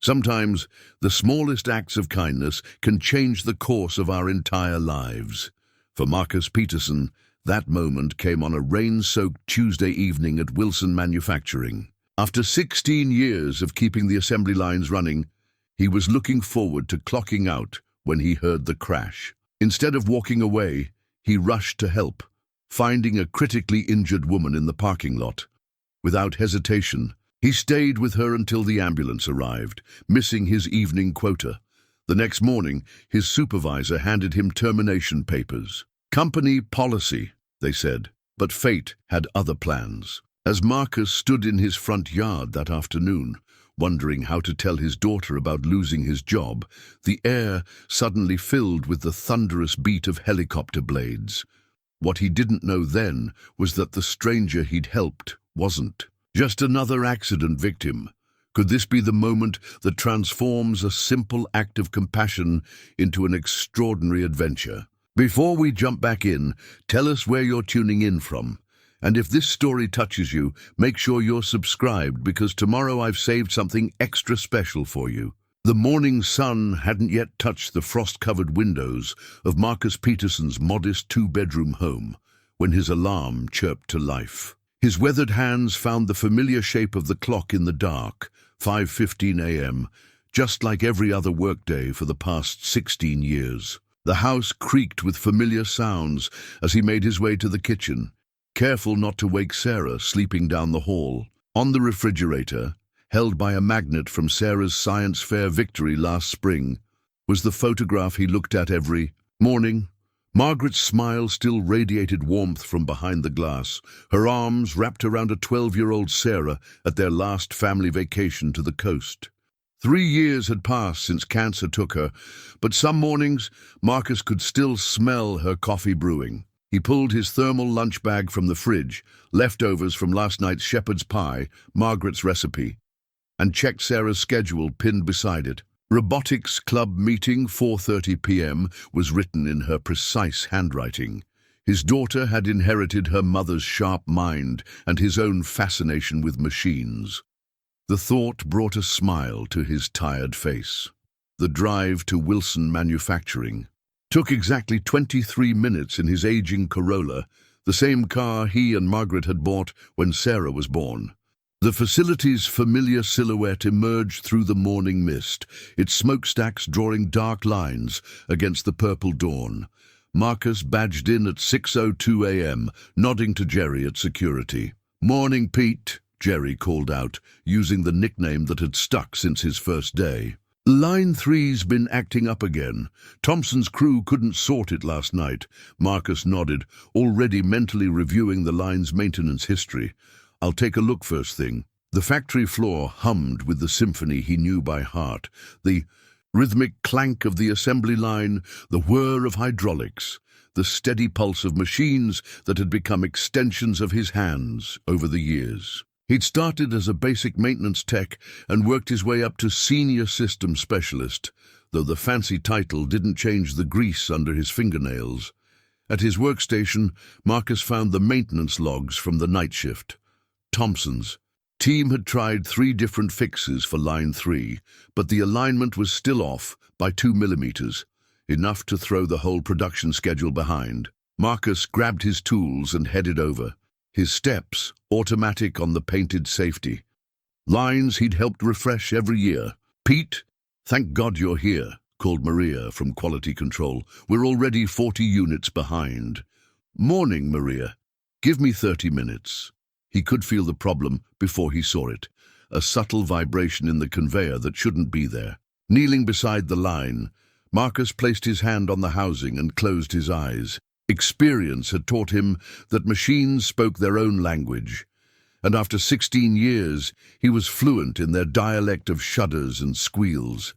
Sometimes, the smallest acts of kindness can change the course of our entire lives. For Marcus Peterson, that moment came on a rain-soaked Tuesday evening at Wilson Manufacturing. After 16 years of keeping the assembly lines running, he was looking forward to clocking out when he heard the crash. Instead of walking away, he rushed to help, finding a critically injured woman in the parking lot. Without hesitation, he stayed with her until the ambulance arrived, missing his evening quota. The next morning, his supervisor handed him termination papers. Company policy, they said, but fate had other plans. As Marcus stood in his front yard that afternoon, wondering how to tell his daughter about losing his job, the air suddenly filled with the thunderous beat of helicopter blades. What he didn't know then was that the stranger he'd helped wasn't just another accident victim. Could this be the moment that transforms a simple act of compassion into an extraordinary adventure? Before we jump back in, tell us where you're tuning in from. And if this story touches you, make sure you're subscribed, because tomorrow I've saved something extra special for you. The morning sun hadn't yet touched the frost-covered windows of Marcus Peterson's modest two-bedroom home when his alarm chirped to life. His weathered hands found the familiar shape of the clock in the dark, 5:15 a.m., just like every other workday for the past 16 years. The house creaked with familiar sounds as he made his way to the kitchen, careful not to wake Sarah sleeping down the hall. On the refrigerator, held by a magnet from Sarah's science fair victory last spring, was the photograph he looked at every morning. Margaret's smile still radiated warmth from behind the glass, her arms wrapped around a 12-year-old Sarah at their last family vacation to the coast. 3 years had passed since cancer took her, but some mornings Marcus could still smell her coffee brewing. He pulled his thermal lunch bag from the fridge, leftovers from last night's shepherd's pie, Margaret's recipe, and checked Sarah's schedule pinned beside it. Robotics Club meeting, 4:30 p.m., was written in her precise handwriting. His daughter had inherited her mother's sharp mind and his own fascination with machines. The thought brought a smile to his tired face. The drive to Wilson Manufacturing took exactly 23 minutes in his aging Corolla, the same car he and Margaret had bought when Sarah was born. The facility's familiar silhouette emerged through the morning mist, its smokestacks drawing dark lines against the purple dawn. Marcus badged in at 6:02 a.m., nodding to Jerry at security. "Morning, Pete," Jerry called out, using the nickname that had stuck since his first day. "Line 3's been acting up again. Thompson's crew couldn't sort it last night." Marcus nodded, already mentally reviewing the line's maintenance history. "I'll take a look first thing." The factory floor hummed with the symphony he knew by heart, the rhythmic clank of the assembly line, the whir of hydraulics, the steady pulse of machines that had become extensions of his hands over the years. He'd started as a basic maintenance tech and worked his way up to senior system specialist, though the fancy title didn't change the grease under his fingernails. At his workstation, Marcus found the maintenance logs from the night shift. Thompson's team had tried 3 different fixes for line 3, but the alignment was still off by 2 millimeters, enough to throw the whole production schedule behind. Marcus grabbed his tools and headed over, his steps automatic on the painted safety. Lines he'd helped refresh every year. "Pete, thank God you're here," called Maria from quality control. "We're already 40 units behind." "Morning, Maria. Give me 30 minutes. He could feel the problem before he saw it, a subtle vibration in the conveyor that shouldn't be there. Kneeling beside the line, Marcus placed his hand on the housing and closed his eyes. Experience had taught him that machines spoke their own language, and after 16 years, he was fluent in their dialect of shudders and squeals.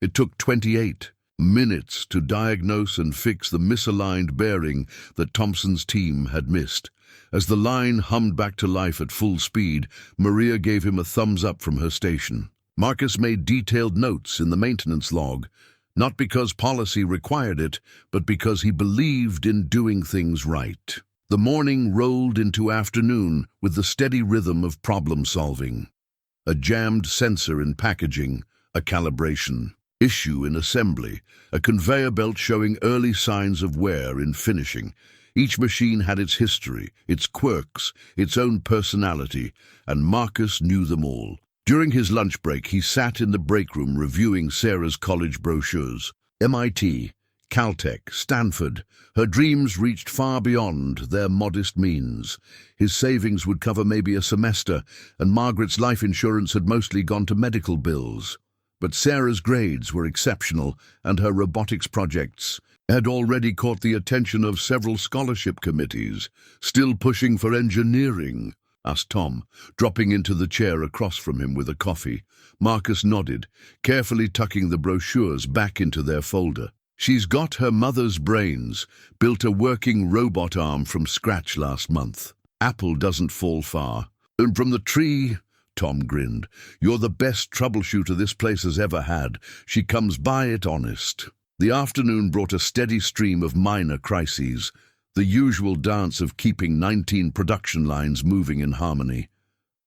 It took 28 minutes to diagnose and fix the misaligned bearing that Thompson's team had missed. As the line hummed back to life at full speed, Maria gave him a thumbs up from her station. Marcus made detailed notes in the maintenance log, not because policy required it, but because he believed in doing things right. The morning rolled into afternoon with the steady rhythm of problem-solving. A jammed sensor in packaging, a calibration. Issue in assembly, a conveyor belt showing early signs of wear in finishing. Each machine had its history, its quirks, its own personality, and Marcus knew them all. During his lunch break, he sat in the break room reviewing Sarah's college brochures. MIT, Caltech, Stanford. Her dreams reached far beyond their modest means. His savings would cover maybe a semester, and Margaret's life insurance had mostly gone to medical bills. But Sarah's grades were exceptional, and her robotics projects had already caught the attention of several scholarship committees. Still pushing for engineering? Asked Tom, dropping into the chair across from him with a coffee. Marcus nodded, carefully tucking the brochures back into their folder. She's got her mother's brains, built a working robot arm from scratch last month. Apple doesn't fall far. And from the tree, Tom grinned. You're the best troubleshooter this place has ever had. She comes by it honest. The afternoon brought a steady stream of minor crises, the usual dance of keeping 19 production lines moving in harmony.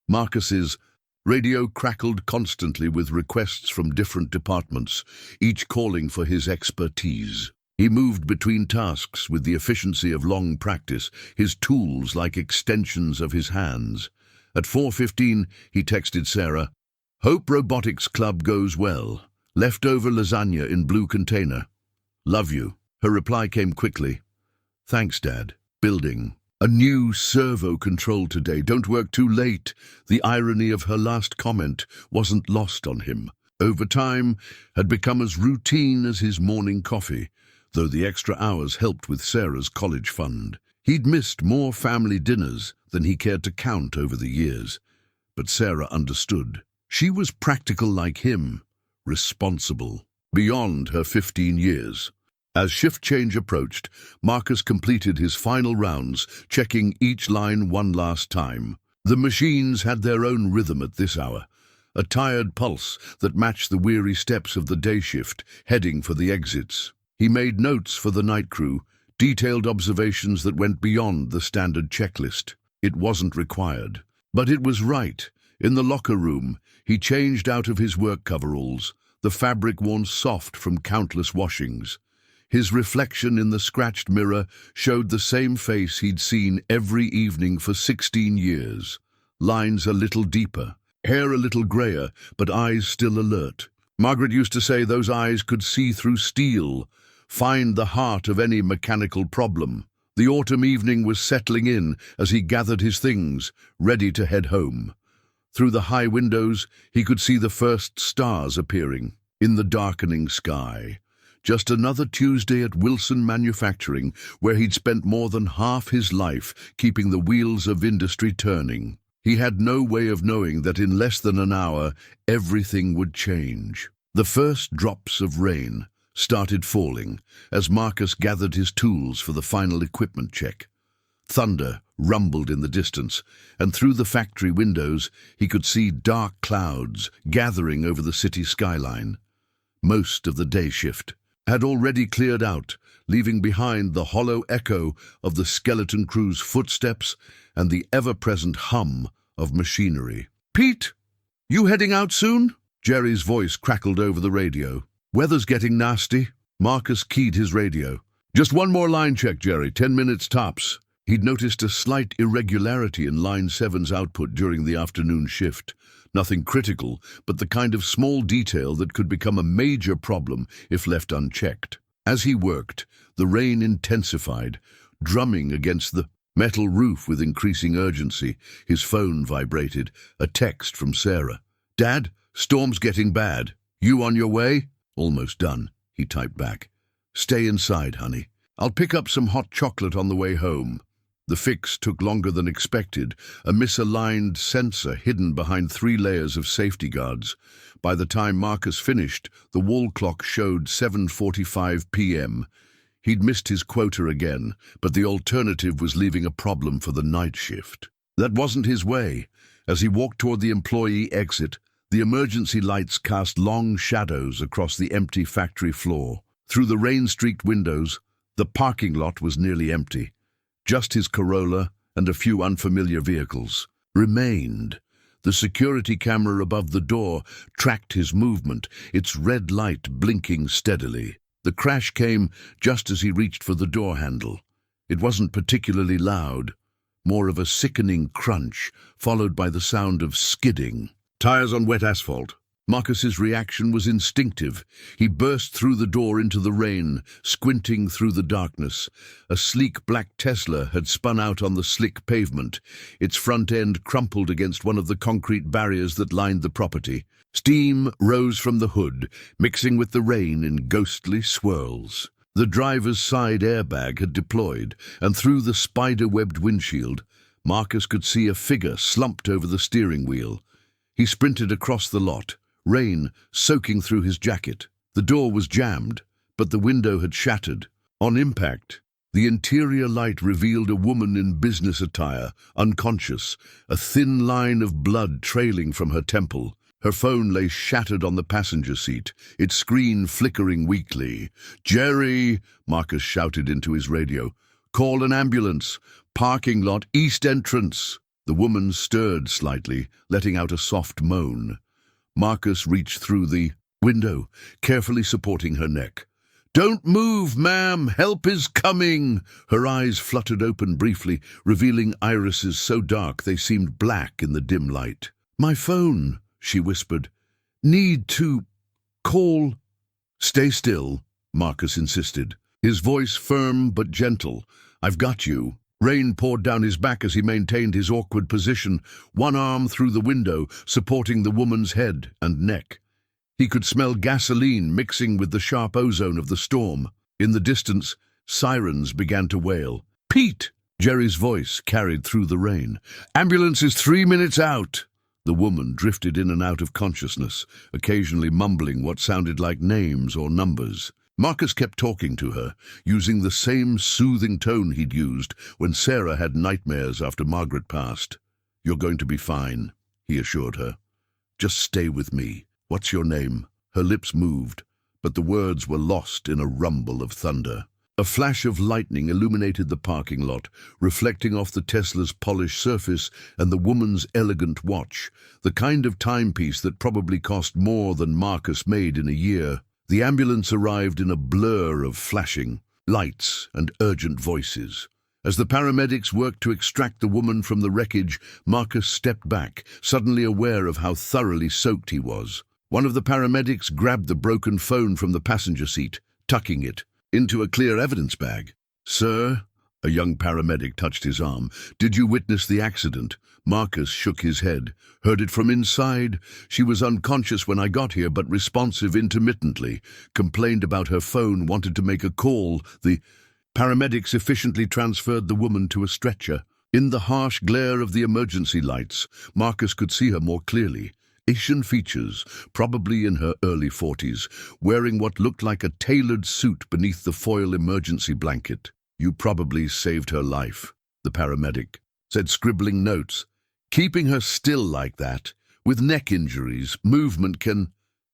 Marcus's radio crackled constantly with requests from different departments, each calling for his expertise. He moved between tasks with the efficiency of long practice, his tools like extensions of his hands. At 4:15, he texted Sarah, "Hope Robotics Club goes well. Leftover lasagna in blue container. Love you." Her reply came quickly. "Thanks, Dad. Building. A new servo control today. Don't work too late." The irony of her last comment wasn't lost on him. Overtime had become as routine as his morning coffee, though the extra hours helped with Sarah's college fund. He'd missed more family dinners than he cared to count over the years. But Sarah understood. She was practical like him, responsible, beyond her 15 years. As shift change approached, Marcus completed his final rounds, checking each line one last time. The machines had their own rhythm at this hour, a tired pulse that matched the weary steps of the day shift, heading for the exits. He made notes for the night crew, detailed observations that went beyond the standard checklist. It wasn't required, but it was right. In the locker room, he changed out of his work coveralls, the fabric worn soft from countless washings. His reflection in the scratched mirror showed the same face he'd seen every evening for 16 years. Lines a little deeper, hair a little grayer, but eyes still alert. Margaret used to say those eyes could see through steel, find the heart of any mechanical problem. The autumn evening was settling in as he gathered his things, ready to head home. Through the high windows, he could see the first stars appearing in the darkening sky. Just another Tuesday at Wilson Manufacturing, where he'd spent more than half his life keeping the wheels of industry turning. He had no way of knowing that in less than an hour, everything would change. The first drops of rain started falling as Marcus gathered his tools for the final equipment check. Thunder rumbled in the distance, and through the factory windows he could see dark clouds gathering over the city skyline. Most of the day shift had already cleared out, leaving behind the hollow echo of the skeleton crew's footsteps and the ever-present hum of machinery. "Pete, you heading out soon?" Jerry's voice crackled over the radio. "Weather's getting nasty." Marcus keyed his radio. "Just one more line check, Jerry, 10 minutes tops." He'd noticed a slight irregularity in Line 7's output during the afternoon shift. Nothing critical, but the kind of small detail that could become a major problem if left unchecked. As he worked, the rain intensified, drumming against the metal roof with increasing urgency. His phone vibrated, a text from Sarah. "Dad, storm's getting bad. You on your way?" "Almost done," he typed back. "Stay inside, honey. I'll pick up some hot chocolate on the way home." The fix took longer than expected, a misaligned sensor hidden behind 3 layers of safety guards. By the time Marcus finished, the wall clock showed 7:45 p.m. He'd missed his quota again, but the alternative was leaving a problem for the night shift. That wasn't his way. As he walked toward the employee exit, the emergency lights cast long shadows across the empty factory floor. Through the rain-streaked windows, the parking lot was nearly empty. Just his Corolla and a few unfamiliar vehicles remained. The security camera above the door tracked his movement, its red light blinking steadily. The crash came just as he reached for the door handle. It wasn't particularly loud, more of a sickening crunch, followed by the sound of skidding. Tires on wet asphalt. Marcus's reaction was instinctive. He burst through the door into the rain, squinting through the darkness. A sleek black Tesla had spun out on the slick pavement, its front end crumpled against one of the concrete barriers that lined the property. Steam rose from the hood, mixing with the rain in ghostly swirls. The driver's side airbag had deployed, and through the spider-webbed windshield, Marcus could see a figure slumped over the steering wheel. He sprinted across the lot, rain soaking through his jacket. The door was jammed, but the window had shattered. On impact, the interior light revealed a woman in business attire, unconscious, a thin line of blood trailing from her temple. Her phone lay shattered on the passenger seat, its screen flickering weakly. "Jerry," Marcus shouted into his radio. "Call an ambulance. Parking lot, east entrance." The woman stirred slightly, letting out a soft moan. Marcus reached through the window, carefully supporting her neck. "Don't move, ma'am! Help is coming!" Her eyes fluttered open briefly, revealing irises so dark they seemed black in the dim light. "My phone," she whispered. "Need to call." "Stay still," Marcus insisted, his voice firm but gentle. "I've got you." Rain poured down his back as he maintained his awkward position, one arm through the window, supporting the woman's head and neck. He could smell gasoline mixing with the sharp ozone of the storm. In the distance, sirens began to wail. "Pete!" Jerry's voice carried through the rain. "Ambulance is 3 minutes out." The woman drifted in and out of consciousness, occasionally mumbling what sounded like names or numbers. Marcus kept talking to her, using the same soothing tone he'd used when Sarah had nightmares after Margaret passed. "You're going to be fine," he assured her. "Just stay with me. What's your name?" Her lips moved, but the words were lost in a rumble of thunder. A flash of lightning illuminated the parking lot, reflecting off the Tesla's polished surface and the woman's elegant watch, the kind of timepiece that probably cost more than Marcus made in a year. The ambulance arrived in a blur of flashing lights and urgent voices. As the paramedics worked to extract the woman from the wreckage, Marcus stepped back, suddenly aware of how thoroughly soaked he was. One of the paramedics grabbed the broken phone from the passenger seat, tucking it into a clear evidence bag. "Sir," a young paramedic touched his arm, "did you witness the accident?" Marcus shook his head. "Heard it from inside. She was unconscious when I got here, but responsive intermittently. Complained about her phone, wanted to make a call. The paramedics efficiently transferred the woman to a stretcher. In the harsh glare of the emergency lights, Marcus could see her more clearly. Asian features, probably in her early 40s, wearing what looked like a tailored suit beneath the foil emergency blanket. "You probably saved her life," the paramedic said, scribbling notes. "Keeping her still like that, with neck injuries, movement can—"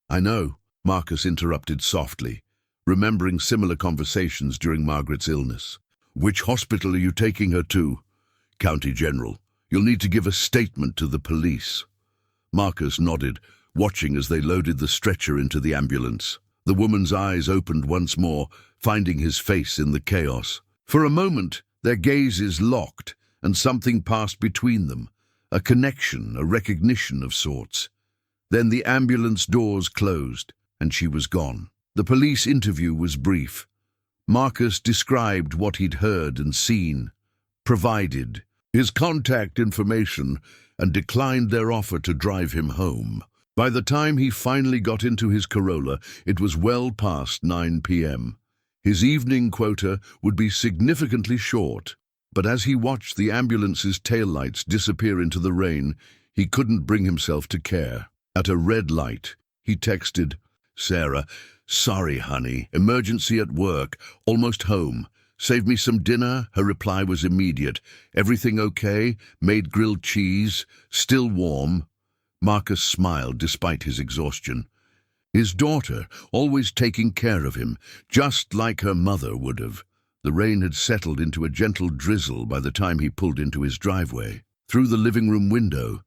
"I know," Marcus interrupted softly, remembering similar conversations during Margaret's illness. "Which hospital are you taking her to?" "County General. You'll need to give a statement to the police." Marcus nodded, watching as they loaded the stretcher into the ambulance. The woman's eyes opened once more, finding his face in the chaos. For a moment, their gazes locked, and something passed between them. A connection, a recognition of sorts. Then the ambulance doors closed, and she was gone. The police interview was brief. Marcus described what he'd heard and seen, provided his contact information, and declined their offer to drive him home. By the time he finally got into his Corolla, it was well past 9 p.m. His evening quota would be significantly short, but as he watched the ambulance's taillights disappear into the rain, he couldn't bring himself to care. At a red light, he texted, "Sarah, sorry, honey, emergency at work, almost home. Save me some dinner?" Her reply was immediate. "Everything okay? Made grilled cheese? Still warm?" Marcus smiled despite his exhaustion. His daughter, always taking care of him, just like her mother would have. The rain had settled into a gentle drizzle by the time he pulled into his driveway. Through the living room window,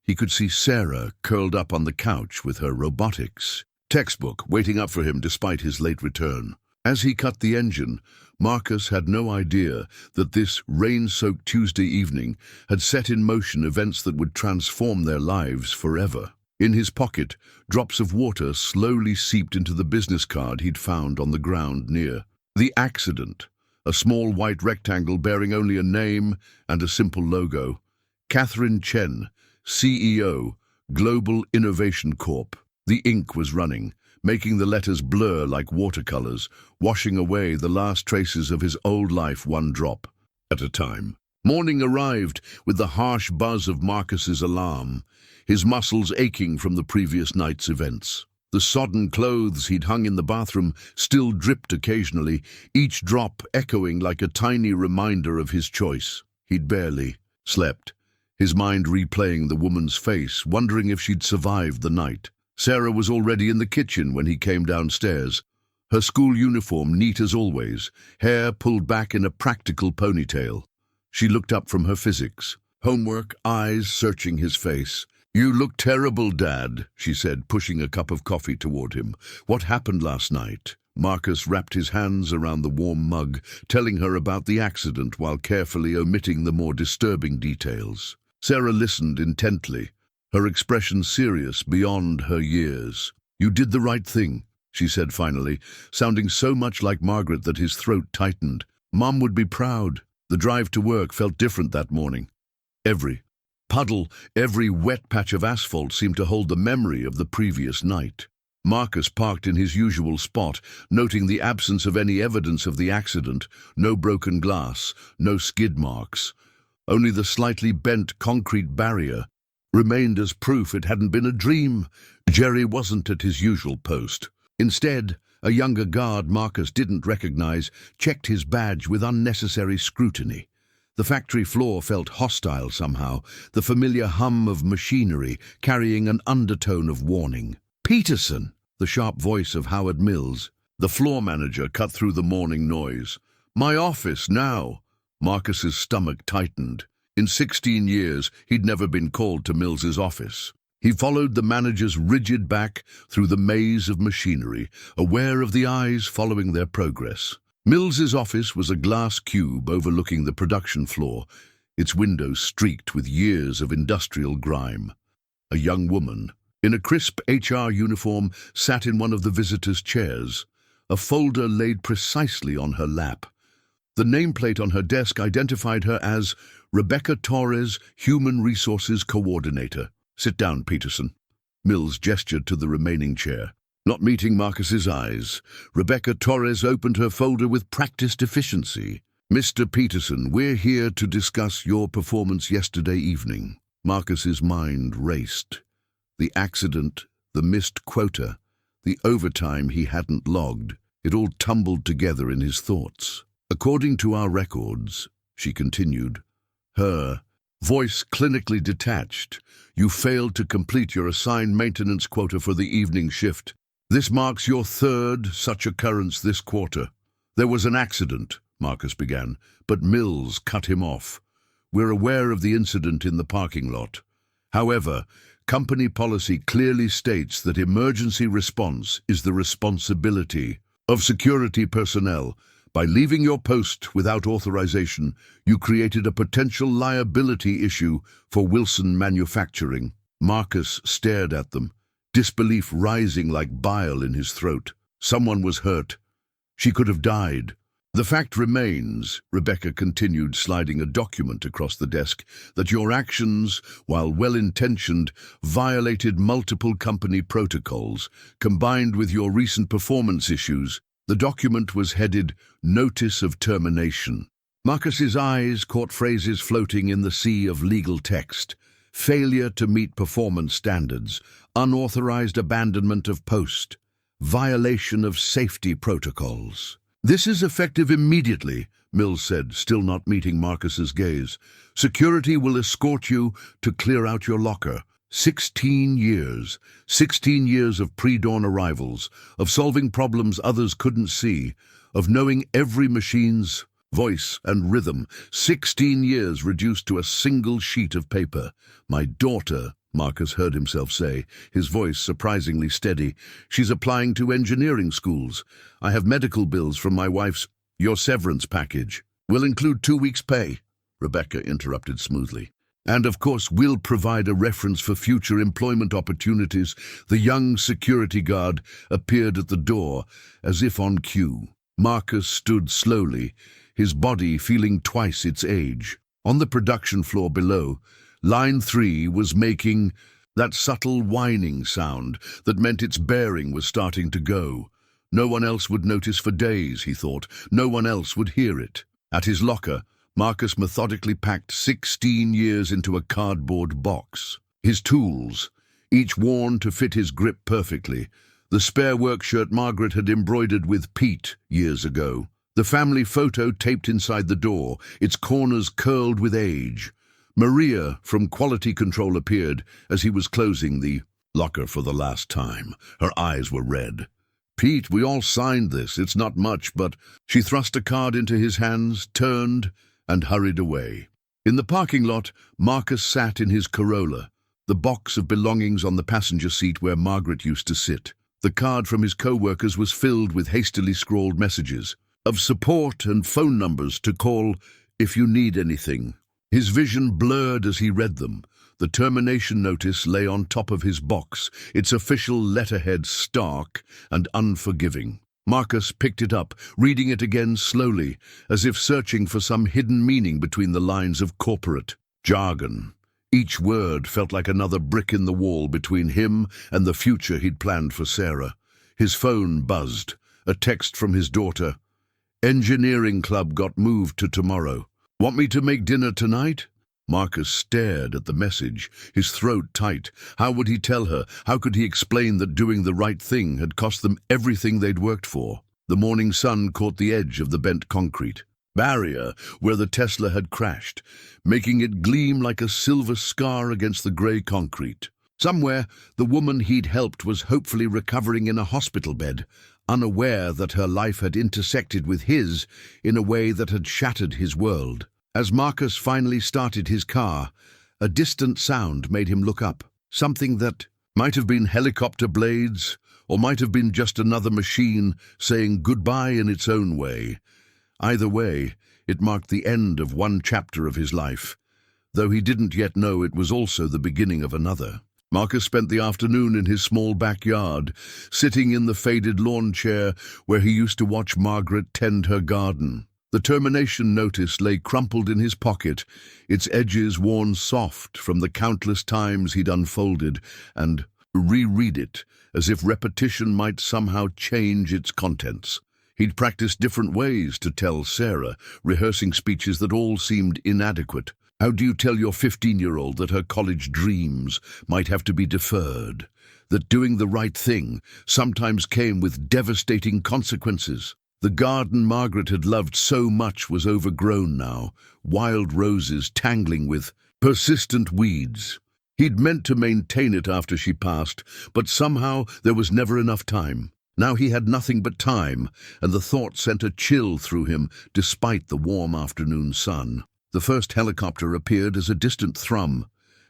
He could see Sarah curled up on the couch with her robotics textbook waiting up for him despite his late return. As he cut the engine, Marcus had no idea that this rain-soaked Tuesday evening had set in motion events that would transform their lives forever. In his pocket, drops of water slowly seeped into the business card he'd found on the ground near. The accident, a small white rectangle bearing only a name and a simple logo. Catherine Chen, CEO, Global Innovation Corp. The ink was running, making the letters blur like watercolors, washing away the last traces of his old life one drop at a time. Morning arrived with the harsh buzz of Marcus's alarm, his muscles aching from the previous night's events. The sodden clothes he'd hung in the bathroom still dripped occasionally, each drop echoing like a tiny reminder of his choice. He'd barely slept, his mind replaying the woman's face, wondering if she'd survived the night. Sarah was already in the kitchen when he came downstairs, her school uniform neat as always, hair pulled back in a practical ponytail. She looked up from her physics, homework, eyes searching his face. "You look terrible, Dad," she said, pushing a cup of coffee toward him. "What happened last night?" Marcus wrapped his hands around the warm mug, telling her about the accident while carefully omitting the more disturbing details. Sarah listened intently, her expression serious beyond her years. "You did the right thing," she said finally, sounding so much like Margaret that his throat tightened. "Mom would be proud." The drive to work felt different that morning. Every puddle, every wet patch of asphalt seemed to hold the memory of the previous night. Marcus parked in his usual spot, noting the absence of any evidence of the accident, no broken glass, no skid marks. Only the slightly bent concrete barrier remained as proof it hadn't been a dream. Jerry wasn't at his usual post. Instead, a younger guard Marcus didn't recognize checked his badge with unnecessary scrutiny. The factory floor felt hostile somehow, the familiar hum of machinery carrying an undertone of warning. "Peterson!" The sharp voice of Howard Mills. The floor manager cut through the morning noise. "My office now!" Marcus's stomach tightened. In 16 years, he'd never been called to Mills's office. He followed the manager's rigid back through the maze of machinery, aware of the eyes following their progress. Mills's office was a glass cube overlooking the production floor, its windows streaked with years of industrial grime. A young woman, in a crisp HR uniform, sat in one of the visitors' chairs, a folder laid precisely on her lap. The nameplate on her desk identified her as Rebecca Torres, Human Resources Coordinator. "Sit down, Peterson." Mills gestured to the remaining chair. Not meeting Marcus's eyes, Rebecca Torres opened her folder with practiced efficiency. "Mr. Peterson, we're here to discuss your performance yesterday evening." Marcus's mind raced. The accident, the missed quota, the overtime he hadn't logged, it all tumbled together in his thoughts. "According to our records," she continued, her voice clinically detached, "you failed to complete your assigned maintenance quota for the evening shift. This marks your third such occurrence this quarter." "There was an accident," Marcus began, but Mills cut him off. "We're aware of the incident in the parking lot. However, company policy clearly states that emergency response is the responsibility of security personnel. By leaving your post without authorization, you created a potential liability issue for Wilson Manufacturing." Marcus stared at them, disbelief rising like bile in his throat. Someone was hurt. She could have died. "The fact remains," Rebecca continued, sliding a document across the desk, "that your actions, while well-intentioned, violated multiple company protocols, combined with your recent performance issues." The document was headed Notice of Termination. Marcus's eyes caught phrases floating in the sea of legal text. Failure to meet performance standards, unauthorized abandonment of post, violation of safety protocols. "This is effective immediately," Mills said, still not meeting Marcus's gaze. "Security will escort you to clear out your locker." 16 years. 16 years of pre-dawn arrivals, of solving problems others couldn't see, of knowing every machine's voice and rhythm. 16 years reduced to a single sheet of paper. "My daughter," Marcus heard himself say, his voice surprisingly steady. "She's applying to engineering schools. I have medical bills from my wife's. Your severance package will include 2 weeks' pay," Rebecca interrupted smoothly. "And of course we'll provide a reference for future employment opportunities." The young security guard appeared at the door, as if on cue. Marcus stood slowly, his body feeling twice its age. On the production floor below, Line 3 was making that subtle whining sound that meant its bearing was starting to go. No one else would notice for days, he thought. No one else would hear it. At his locker, Marcus methodically packed 16 years into a cardboard box. His tools, each worn to fit his grip perfectly. The spare work shirt Margaret had embroidered with Pete years ago. The family photo taped inside the door, its corners curled with age. Maria from quality control appeared as he was closing the locker for the last time. Her eyes were red. "Pete, we all signed this. It's not much, but..." She thrust a card into his hands, turned, and hurried away. In the parking lot, Marcus sat in his Corolla, the box of belongings on the passenger seat where Margaret used to sit. The card from his co-workers was filled with hastily scrawled messages of support and phone numbers to call if you need anything. His vision blurred as he read them. The termination notice lay on top of his box, its official letterhead stark and unforgiving. Marcus picked it up, reading it again slowly, as if searching for some hidden meaning between the lines of corporate jargon. Each word felt like another brick in the wall between him and the future he'd planned for Sarah. His phone buzzed, a text from his daughter. "Engineering club got moved to tomorrow. Want me to make dinner tonight?" Marcus stared at the message, his throat tight. How would he tell her? How could he explain that doing the right thing had cost them everything they'd worked for? The morning sun caught the edge of the bent concrete barrier where the Tesla had crashed, making it gleam like a silver scar against the grey concrete. Somewhere, the woman he'd helped was hopefully recovering in a hospital bed, unaware that her life had intersected with his in a way that had shattered his world. As Marcus finally started his car, a distant sound made him look up. Something that might have been helicopter blades, or might have been just another machine saying goodbye in its own way. Either way, it marked the end of one chapter of his life, though he didn't yet know it was also the beginning of another. Marcus spent the afternoon in his small backyard, sitting in the faded lawn chair where he used to watch Margaret tend her garden. The termination notice lay crumpled in his pocket, its edges worn soft from the countless times he'd unfolded and reread it, as if repetition might somehow change its contents. He'd practiced different ways to tell Sarah, rehearsing speeches that all seemed inadequate. How do you tell your 15-year-old that her college dreams might have to be deferred? That doing the right thing sometimes came with devastating consequences? The garden Margaret had loved so much was overgrown now, wild roses tangling with persistent weeds. He'd meant to maintain it after she passed, but somehow there was never enough time. Now he had nothing but time, and the thought sent a chill through him despite the warm afternoon sun. The first helicopter appeared as a distant thrum,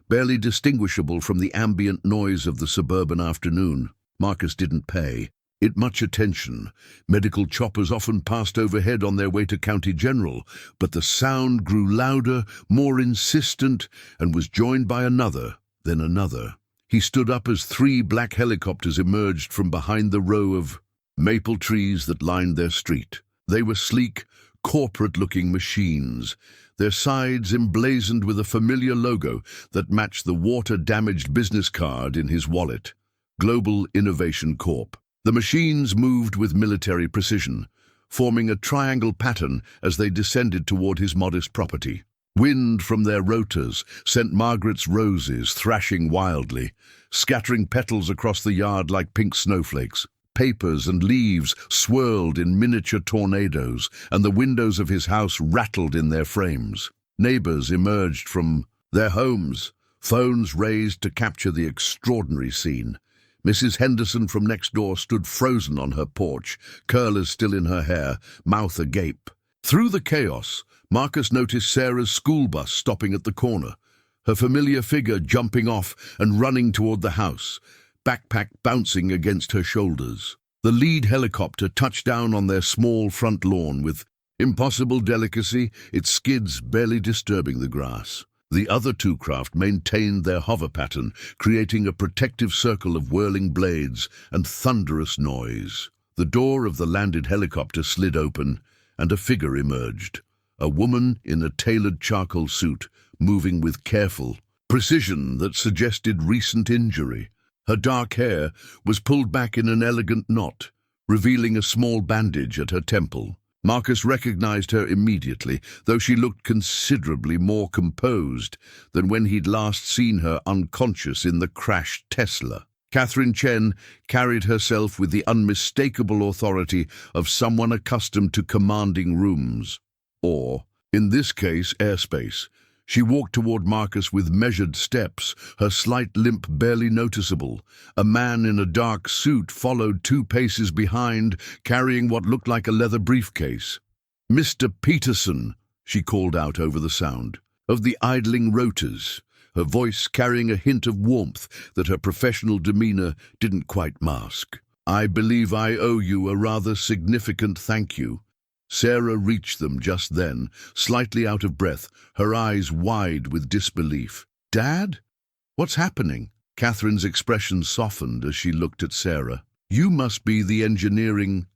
barely distinguishable from the ambient noise of the suburban afternoon. Marcus didn't pay it much attention. Medical choppers often passed overhead on their way to County General, but the sound grew louder, more insistent, and was joined by another, then another. He stood up as 3 black helicopters emerged from behind the row of maple trees that lined their street. They were sleek, corporate-looking machines, their sides emblazoned with a familiar logo that matched the water-damaged business card in his wallet. Global Innovation Corp. The machines moved with military precision, forming a triangle pattern as they descended toward his modest property. Wind from their rotors sent Margaret's roses thrashing wildly, scattering petals across the yard like pink snowflakes. Papers and leaves swirled in miniature tornadoes, and the windows of his house rattled in their frames. Neighbors emerged from their homes, phones raised to capture the extraordinary scene. Mrs. Henderson from next door stood frozen on her porch, curlers still in her hair, mouth agape. Through the chaos, Marcus noticed Sarah's school bus stopping at the corner. her familiar figure jumping off and running toward the house, backpack bouncing against her shoulders. The lead helicopter touched down on their small front lawn with impossible delicacy, its skids barely disturbing the grass. The other two craft maintained their hover pattern, creating a protective circle of whirling blades and thunderous noise. The door of the landed helicopter slid open, and a figure emerged. A woman in a tailored charcoal suit, moving with careful precision that suggested recent injury. Her dark hair was pulled back in an elegant knot, revealing a small bandage at her temple. Marcus recognized her immediately, though she looked considerably more composed than when he'd last seen her unconscious in the crashed Tesla. Catherine Chen carried herself with the unmistakable authority of someone accustomed to commanding rooms, or, in this case, airspace. She walked toward Marcus with measured steps, her slight limp barely noticeable. A man in a dark suit followed 2 paces behind, carrying what looked like a leather briefcase. "Mr. Peterson," she called out over the sound, "of the idling rotors," her voice carrying a hint of warmth that her professional demeanor didn't quite mask. "I believe I owe you a rather significant thank you." Sarah reached them just then, slightly out of breath, her eyes wide with disbelief. "Dad? What's happening?" Catherine's expression softened as she looked at Sarah. "You must be the engineering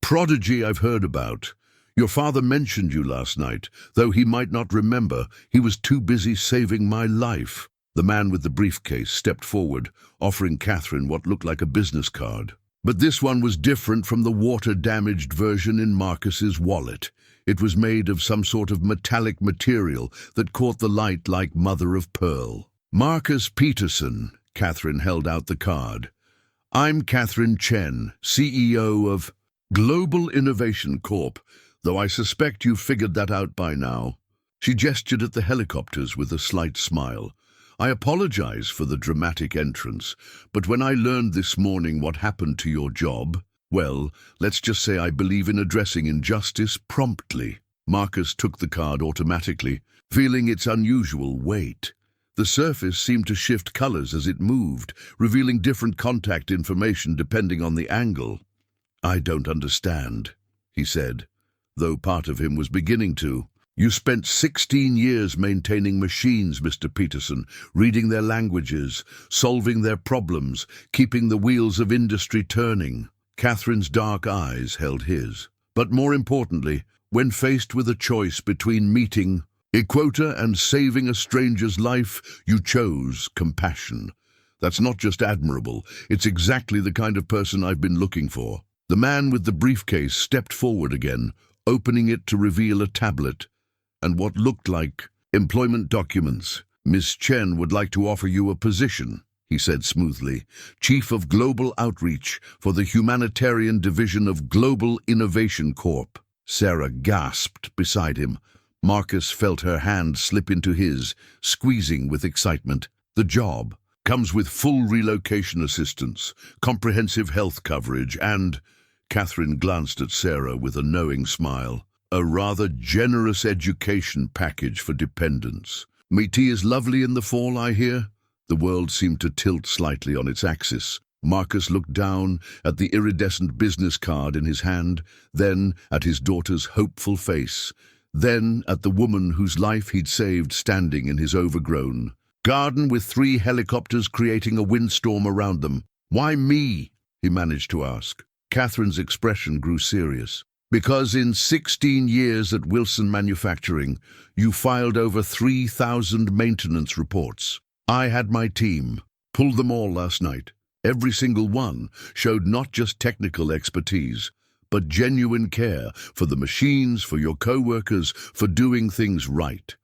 prodigy I've heard about. Your father mentioned you last night, though he might not remember. He was too busy saving my life." The man with the briefcase stepped forward, offering Catherine what looked like a business card. But this one was different from the water-damaged version in Marcus's wallet. It was made of some sort of metallic material that caught the light like mother of pearl. "Marcus Peterson," Catherine held out the card. "I'm Catherine Chen, CEO of Global Innovation Corp., though I suspect you've figured that out by now." She gestured at the helicopters with a slight smile. "I apologize for the dramatic entrance, but when I learned this morning what happened to your job, well, let's just say I believe in addressing injustice promptly." Marcus took the card automatically, feeling its unusual weight. The surface seemed to shift colors as it moved, revealing different contact information depending on the angle. "I don't understand," he said, though part of him was beginning to. "You spent 16 years maintaining machines, Mr. Peterson, reading their languages, solving their problems, keeping the wheels of industry turning." Catherine's dark eyes held his. "But more importantly, when faced with a choice between meeting a quota and saving a stranger's life, you chose compassion. That's not just admirable, it's exactly the kind of person I've been looking for." The man with the briefcase stepped forward again, opening it to reveal a tablet and what looked like employment documents. "Miss Chen would like to offer you a position," he said smoothly, "Chief of Global Outreach for the Humanitarian Division of Global Innovation Corp." Sarah gasped beside him. Marcus felt her hand slip into his, squeezing with excitement. "The job comes with full relocation assistance, comprehensive health coverage, and—" Catherine glanced at Sarah with a knowing smile. "A rather generous education package for dependents. Métis is lovely in the fall, I hear." The world seemed to tilt slightly on its axis. Marcus looked down at the iridescent business card in his hand, then at his daughter's hopeful face, then at the woman whose life he'd saved standing in his overgrown garden with 3 helicopters creating a windstorm around them. "Why me?" he managed to ask. Catherine's expression grew serious. "Because in 16 years at Wilson Manufacturing, you filed over 3,000 maintenance reports. I had my team, pulled them all last night. Every single one showed not just technical expertise, but genuine care for the machines, for your co-workers, for doing things right.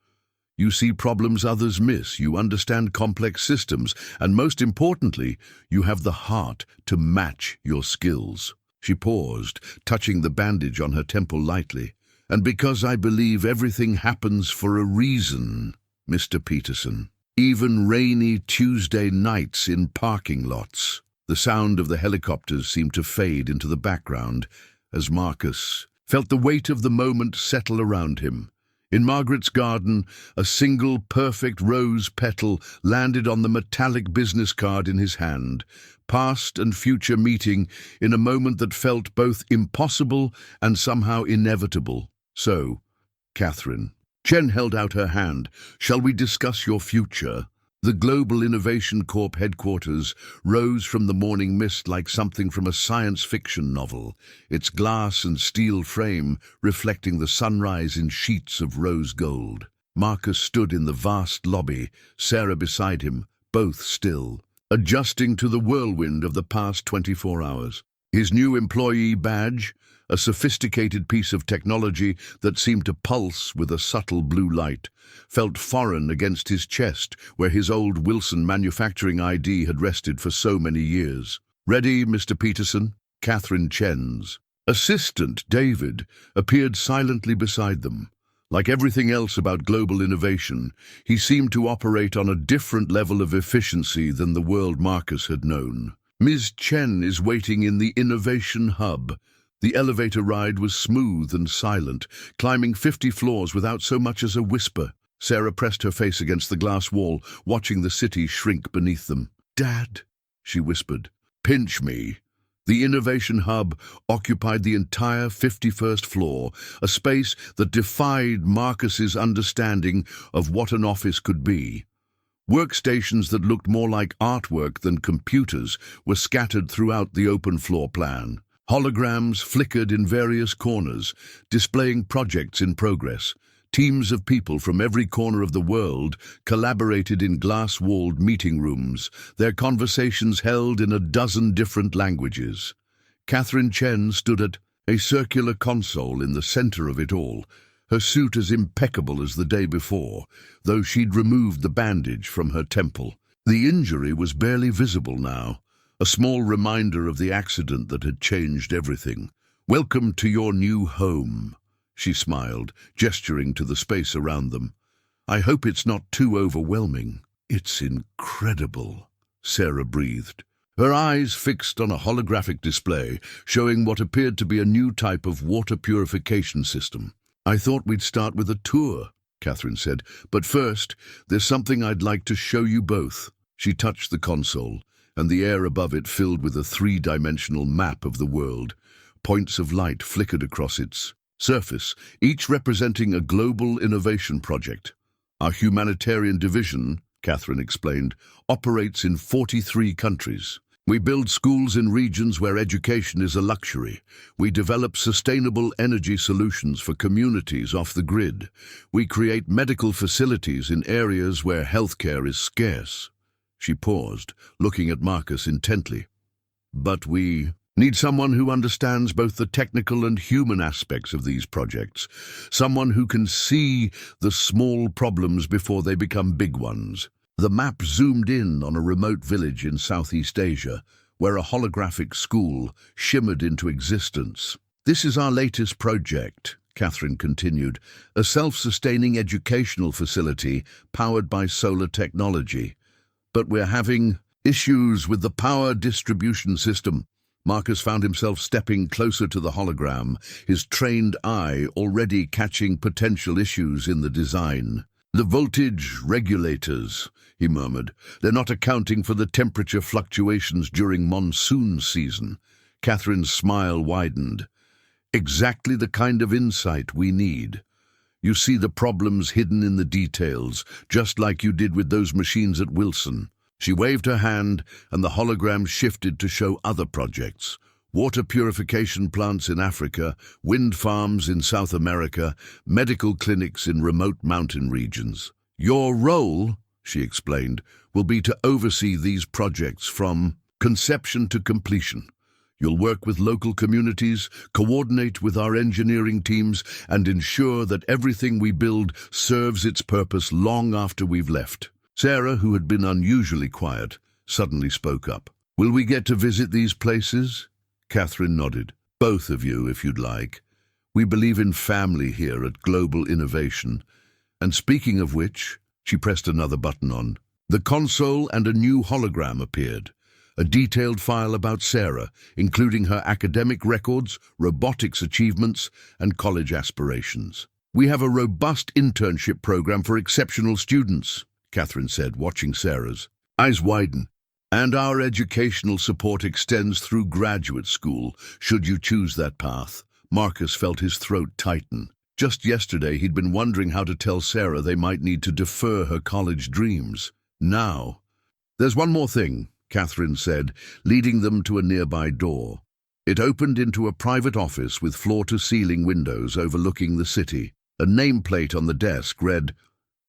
You see problems others miss, you understand complex systems, and most importantly, you have the heart to match your skills." She paused, touching the bandage on her temple lightly. "And because I believe everything happens for a reason, Mr. Peterson. Even rainy Tuesday nights in parking lots." The sound of the helicopters seemed to fade into the background as Marcus felt the weight of the moment settle around him. In Margaret's garden, a single perfect rose petal landed on the metallic business card in his hand, past and future meeting in a moment that felt both impossible and somehow inevitable. So, Catherine. Chen held out her hand. Shall we discuss your future? The Global Innovation Corp headquarters rose from the morning mist like something from a science fiction novel, its glass and steel frame reflecting the sunrise in sheets of rose gold. Marcus stood in the vast lobby, Sarah beside him, both still, adjusting to the whirlwind of the past 24 hours. His new employee badge, a sophisticated piece of technology that seemed to pulse with a subtle blue light, felt foreign against his chest where his old Wilson manufacturing ID had rested for so many years. "Ready, Mr. Peterson?" Catherine Chen's assistant, David, appeared silently beside them. Like everything else about global innovation, he seemed to operate on a different level of efficiency than the world Marcus had known. "Ms. Chen is waiting in the Innovation Hub." The elevator ride was smooth and silent, climbing 50 floors without so much as a whisper. Sarah pressed her face against the glass wall, watching the city shrink beneath them. "Dad," she whispered. "Pinch me." The Innovation Hub occupied the entire 51st floor, a space that defied Marcus's understanding of what an office could be. Workstations that looked more like artwork than computers were scattered throughout the open floor plan. Holograms flickered in various corners, displaying projects in progress. Teams of people from every corner of the world collaborated in glass-walled meeting rooms, their conversations held in a dozen different languages. Catherine Chen stood at a circular console in the center of it all, her suit as impeccable as the day before, though she'd removed the bandage from her temple. The injury was barely visible now, a small reminder of the accident that had changed everything. "Welcome to your new home," she smiled, gesturing to the space around them. "I hope it's not too overwhelming." "It's incredible," Sarah breathed, her eyes fixed on a holographic display showing what appeared to be a new type of water purification system. "I thought we'd start with a tour," Catherine said, "but first, there's something I'd like to show you both." She touched the console, and the air above it filled with a three-dimensional map of the world. Points of light flickered across its surface, each representing a global innovation project. "Our humanitarian division," Catherine explained, "operates in 43 countries. We build schools in regions where education is a luxury. We develop sustainable energy solutions for communities off the grid. We create medical facilities in areas where healthcare is scarce." She paused, looking at Marcus intently. "But we need someone who understands both the technical and human aspects of these projects, someone who can see the small problems before they become big ones." The map zoomed in on a remote village in Southeast Asia, where a holographic school shimmered into existence. "This is our latest project," Catherine continued, "a self-sustaining educational facility powered by solar technology. But we're having issues with the power distribution system." Marcus found himself stepping closer to the hologram, his trained eye already catching potential issues in the design. "The voltage regulators," he murmured. "They're not accounting for the temperature fluctuations during monsoon season." Catherine's smile widened. "Exactly the kind of insight we need. You see the problems hidden in the details, just like you did with those machines at Wilson." She waved her hand, and the hologram shifted to show other projects. Water purification plants in Africa, wind farms in South America, medical clinics in remote mountain regions. "Your role," she explained, "will be to oversee these projects from conception to completion. You'll work with local communities, coordinate with our engineering teams, and ensure that everything we build serves its purpose long after we've left." Sarah, who had been unusually quiet, suddenly spoke up. "Will we get to visit these places?" Catherine nodded. "Both of you, if you'd like. We believe in family here at Global Innovation. And speaking of which," she pressed another button on. The console and a new hologram appeared. A detailed file about Sarah, including her academic records, robotics achievements, and college aspirations. We have a robust internship program for exceptional students, Catherine said, watching Sarah's eyes widen. And our educational support extends through graduate school, should you choose that path. Marcus felt his throat tighten. Just yesterday he'd been wondering how to tell Sarah they might need to defer her college dreams. Now, there's one more thing, Catherine said, leading them to a nearby door. It opened into a private office with floor-to-ceiling windows overlooking the city. A nameplate on the desk read,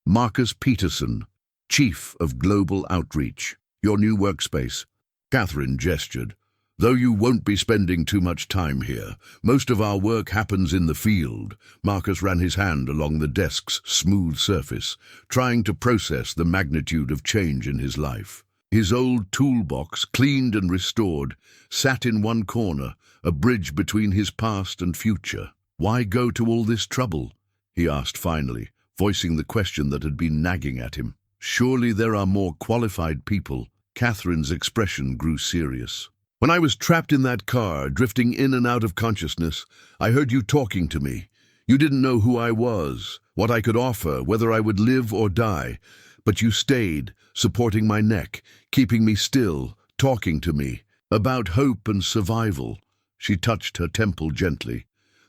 Marcus Peterson, Chief of Global Outreach. Your new workspace. Catherine gestured. Though you won't be spending too much time here, most of our work happens in the field. Marcus ran his hand along the desk's smooth surface, trying to process the magnitude of change in his life. His old toolbox, cleaned and restored, sat in one corner, a bridge between his past and future. Why go to all this trouble? He asked finally, voicing the question that had been nagging at him. Surely there are more qualified people. Catherine's expression grew serious. When I was trapped in that car, drifting in and out of consciousness, I heard you talking to me. You didn't know who I was, what I could offer, whether I would live or die. But you stayed, supporting my neck, keeping me still, talking to me, about hope and survival. She touched her temple gently.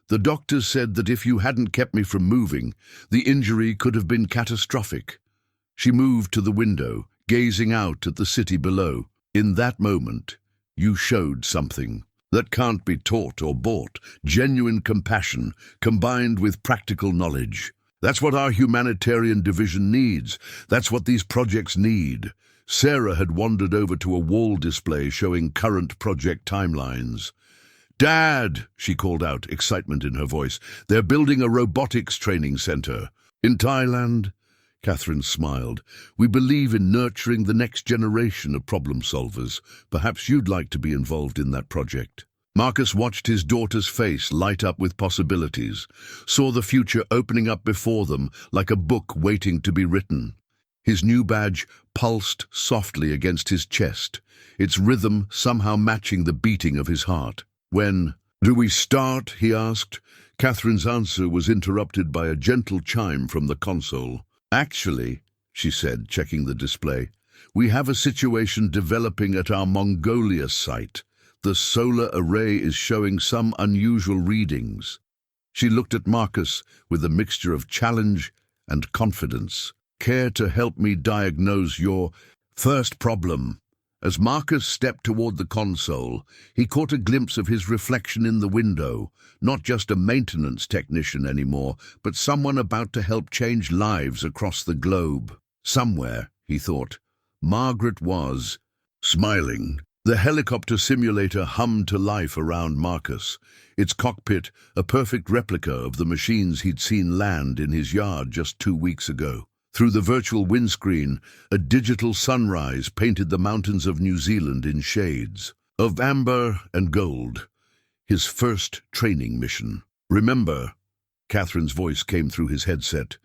The doctors said that if you hadn't kept me from moving, the injury could have been catastrophic. She moved to the window, gazing out at the city below. In that moment, you showed something that can't be taught or bought, genuine compassion combined with practical knowledge. That's what our humanitarian division needs. That's what these projects need. Sarah had wandered over to a wall display showing current project timelines. Dad, she called out, excitement in her voice. They're building a robotics training center. In Thailand? Catherine smiled. We believe in nurturing the next generation of problem solvers. Perhaps you'd like to be involved in that project. Marcus watched his daughter's face light up with possibilities, saw the future opening up before them like a book waiting to be written. His new badge pulsed softly against his chest, its rhythm somehow matching the beating of his heart. When do we start? He asked. Catherine's answer was interrupted by a gentle chime from the console. Actually, she said, checking the display, we have a situation developing at our Mongolia site. The solar array is showing some unusual readings. She looked at Marcus with a mixture of challenge and confidence. Care to help me diagnose your first problem? As Marcus stepped toward the console, he caught a glimpse of his reflection in the window, not just a maintenance technician anymore, but someone about to help change lives across the globe. Somewhere, he thought, Margaret was smiling. The helicopter simulator hummed to life around Marcus, its cockpit a perfect replica of the machines he'd seen land in his yard just 2 weeks ago. Through the virtual windscreen, a digital sunrise painted the mountains of New Zealand in shades of amber and gold. His first training mission. Remember, Catherine's voice came through his headset,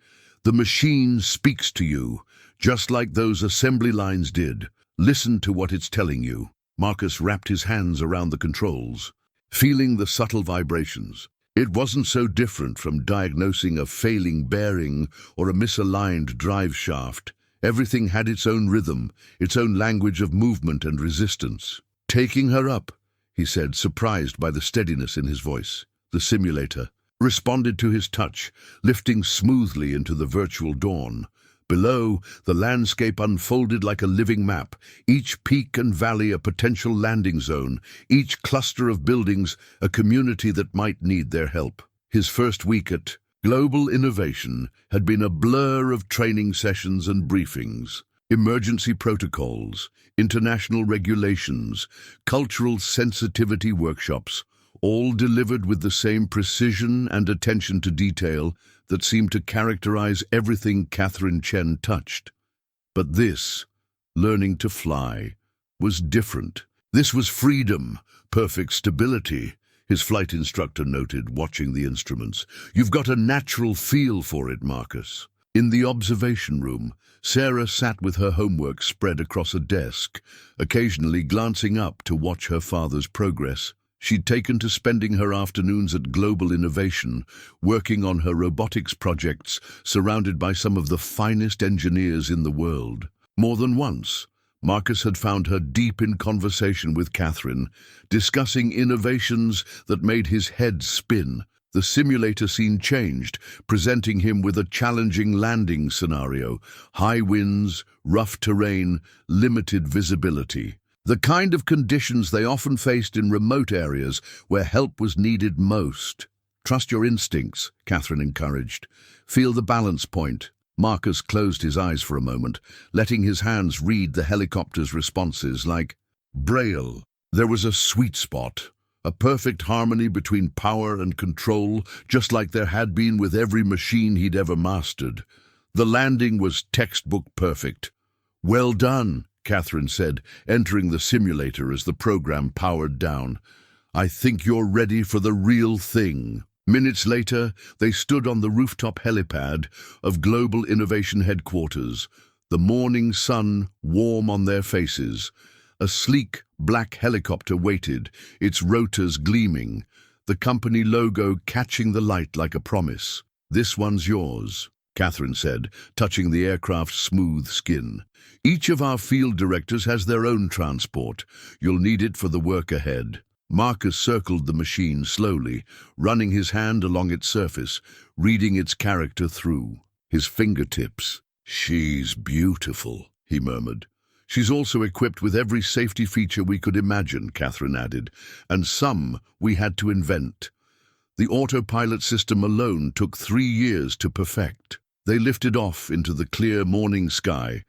the machine speaks to you, just like those assembly lines did. Listen to what it's telling you. Marcus wrapped his hands around the controls, feeling the subtle vibrations. It wasn't so different from diagnosing a failing bearing or a misaligned drive shaft. Everything had its own rhythm, its own language of movement and resistance. Taking her up, he said, surprised by the steadiness in his voice. The simulator responded to his touch, lifting smoothly into the virtual dawn. Below, the landscape unfolded like a living map, each peak and valley a potential landing zone, each cluster of buildings a community that might need their help. His first week at Global Innovation had been a blur of training sessions and briefings, emergency protocols, international regulations, cultural sensitivity workshops, all delivered with the same precision and attention to detail that seemed to characterize everything Catherine Chen touched. But this, learning to fly, was different. This was freedom, perfect stability, his flight instructor noted, watching the instruments. You've got a natural feel for it, Marcus. In the observation room, Sarah sat with her homework spread across a desk, occasionally glancing up to watch her father's progress. She'd taken to spending her afternoons at Global Innovation, working on her robotics projects, surrounded by some of the finest engineers in the world. More than once, Marcus had found her deep in conversation with Catherine, discussing innovations that made his head spin. The simulator scene changed, presenting him with a challenging landing scenario: high winds, rough terrain, limited visibility. The kind of conditions they often faced in remote areas where help was needed most. "Trust your instincts," Catherine encouraged. "Feel the balance point." Marcus closed his eyes for a moment, letting his hands read the helicopter's responses like Braille. There was a sweet spot, a perfect harmony between power and control, just like there had been with every machine he'd ever mastered. The landing was textbook perfect. "Well done," Catherine said, entering the simulator as the program powered down. "I think you're ready for the real thing." Minutes later, they stood on the rooftop helipad of Global Innovation Headquarters, the morning sun warm on their faces. A sleek, black helicopter waited, its rotors gleaming, the company logo catching the light like a promise. "This one's yours," Catherine said, touching the aircraft's smooth skin. "Each of our field directors has their own transport. You'll need it for the work ahead." Marcus circled the machine slowly, running his hand along its surface, reading its character through. His fingertips. "She's beautiful," he murmured. "She's also equipped with every safety feature we could imagine," Catherine added, "and some we had to invent. The autopilot system alone took 3 years to perfect." They lifted off into the clear morning sky,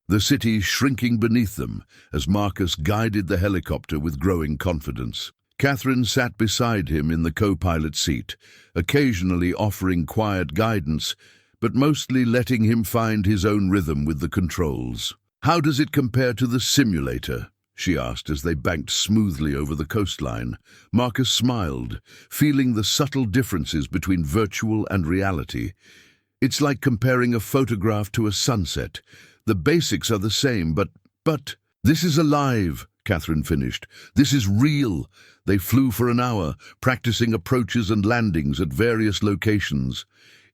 the city shrinking beneath them as Marcus guided the helicopter with growing confidence. Catherine sat beside him in the co-pilot seat, occasionally offering quiet guidance, but mostly letting him find his own rhythm with the controls. "How does it compare to the simulator?" she asked as they banked smoothly over the coastline. Marcus smiled, feeling the subtle differences between virtual and reality. "It's like comparing a photograph to a sunset. The basics are the same, but this is alive," Catherine finished. "This is real." They flew for an hour, practicing approaches and landings at various locations.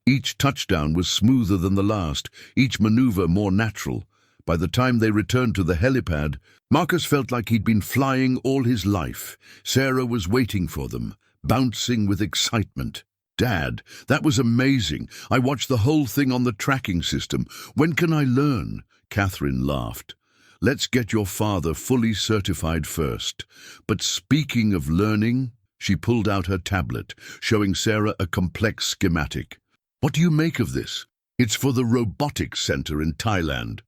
Each touchdown was smoother than the last, each maneuver more natural. By the time they returned to the helipad, Marcus felt like he'd been flying all his life. Sarah was waiting for them, bouncing with excitement. "Dad, that was amazing. I watched the whole thing on the tracking system. When can I learn?" Catherine laughed. "Let's get your father fully certified first. But speaking of learning," she pulled out her tablet, showing Sarah a complex schematic. "What do you make of this?" "It's for the robotics center in Thailand."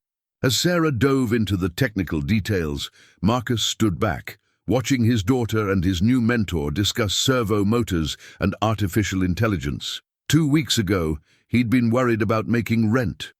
As Sarah dove into the technical details, Marcus stood back, watching his daughter and his new mentor discuss servo motors and artificial intelligence. 2 weeks ago, he'd been worried about making rent.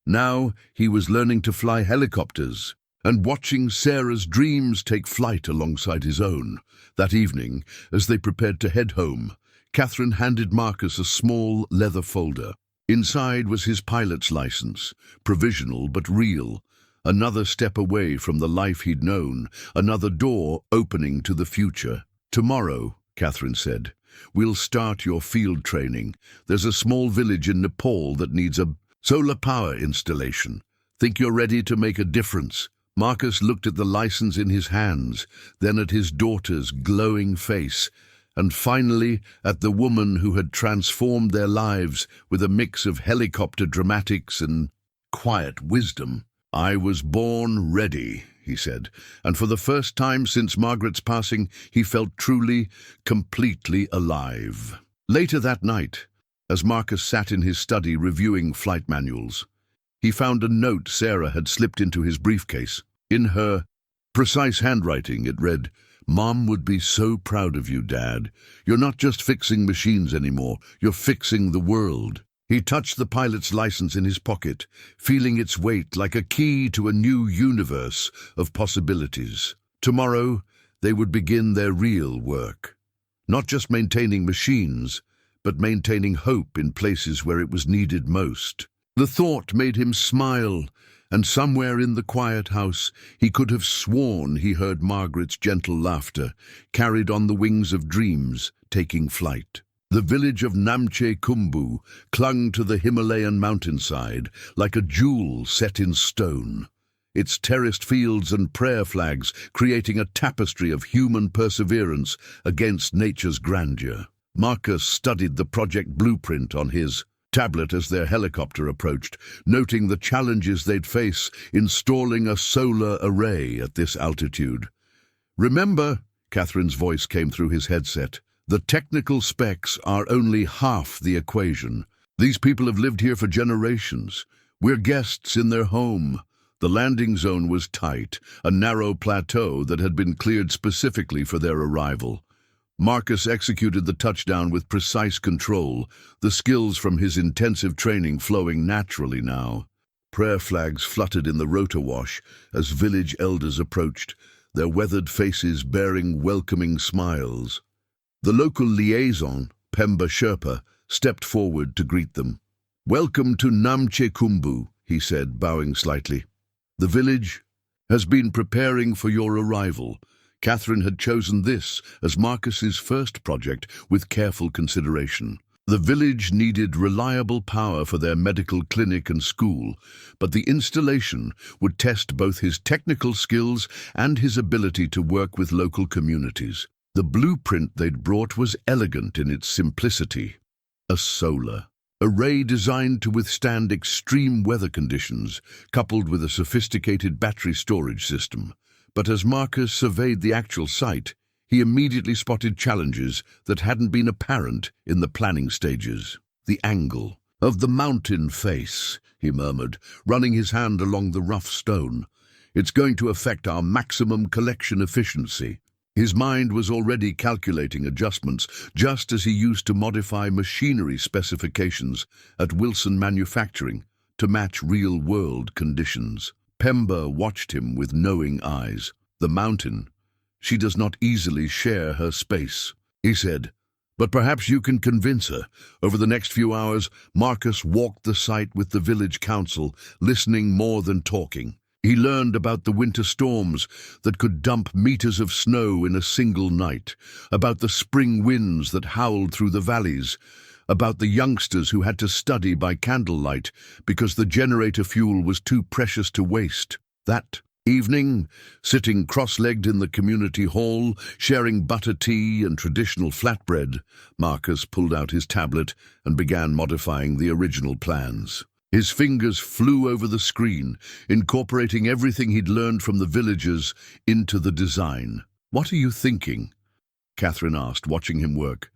Now he was learning to fly helicopters and watching Sarah's dreams take flight alongside his own. That evening, as they prepared to head home, Catherine handed Marcus a small leather folder. Inside was his pilot's license, provisional but real. Another step away from the life he'd known, another door opening to the future. "Tomorrow," Catherine said, "we'll start your field training. There's a small village in Nepal that needs a solar power installation. Think you're ready to make a difference?" Marcus looked at the license in his hands, then at his daughter's glowing face, and finally at the woman who had transformed their lives with a mix of helicopter dramatics and quiet wisdom. "I was born ready," he said, and for the first time since Margaret's passing, he felt truly, completely alive. Later that night, as Marcus sat in his study reviewing flight manuals, he found a note Sarah had slipped into his briefcase. In her precise handwriting, it read, "Mom would be so proud of you, Dad. You're not just fixing machines anymore, you're fixing the world." He touched the pilot's license in his pocket, feeling its weight like a key to a new universe of possibilities. Tomorrow, they would begin their real work. Not just maintaining machines, but maintaining hope in places where it was needed most. The thought made him smile, and somewhere in the quiet house he could have sworn he heard Margaret's gentle laughter, carried on the wings of dreams, taking flight. The village of Namche Kumbu clung to the Himalayan mountainside like a jewel set in stone, its terraced fields and prayer flags creating a tapestry of human perseverance against nature's grandeur. Marcus studied the project blueprint on his tablet as their helicopter approached, noting the challenges they'd face installing a solar array at this altitude. "Remember," Catherine's voice came through his headset, "the technical specs are only half the equation. These people have lived here for generations. We're guests in their home." The landing zone was tight, a narrow plateau that had been cleared specifically for their arrival. Marcus executed the touchdown with precise control, the skills from his intensive training flowing naturally now. Prayer flags fluttered in the rotor wash as village elders approached, their weathered faces bearing welcoming smiles. The local liaison, Pemba Sherpa, stepped forward to greet them. "Welcome to Namche Kumbu," he said, bowing slightly. "The village has been preparing for your arrival." Catherine had chosen this as Marcus's first project with careful consideration. The village needed reliable power for their medical clinic and school, but the installation would test both his technical skills and his ability to work with local communities. The blueprint they'd brought was elegant in its simplicity. A solar array designed to withstand extreme weather conditions, coupled with a sophisticated battery storage system. But as Marcus surveyed the actual site, he immediately spotted challenges that hadn't been apparent in the planning stages. "The angle of the mountain face," he murmured, running his hand along the rough stone. "It's going to affect our maximum collection efficiency." His mind was already calculating adjustments, just as he used to modify machinery specifications at Wilson Manufacturing to match real-world conditions. Pemba watched him with knowing eyes. "The mountain. She does not easily share her space," he said. "But perhaps you can convince her." Over the next few hours, Marcus walked the site with the village council, listening more than talking. He learned about the winter storms that could dump meters of snow in a single night, about the spring winds that howled through the valleys, about the youngsters who had to study by candlelight because the generator fuel was too precious to waste. That evening, sitting cross-legged in the community hall, sharing butter tea and traditional flatbread, Marcus pulled out his tablet and began modifying the original plans. His fingers flew over the screen, incorporating everything he'd learned from the villagers into the design. "What are you thinking?" Catherine asked, watching him work.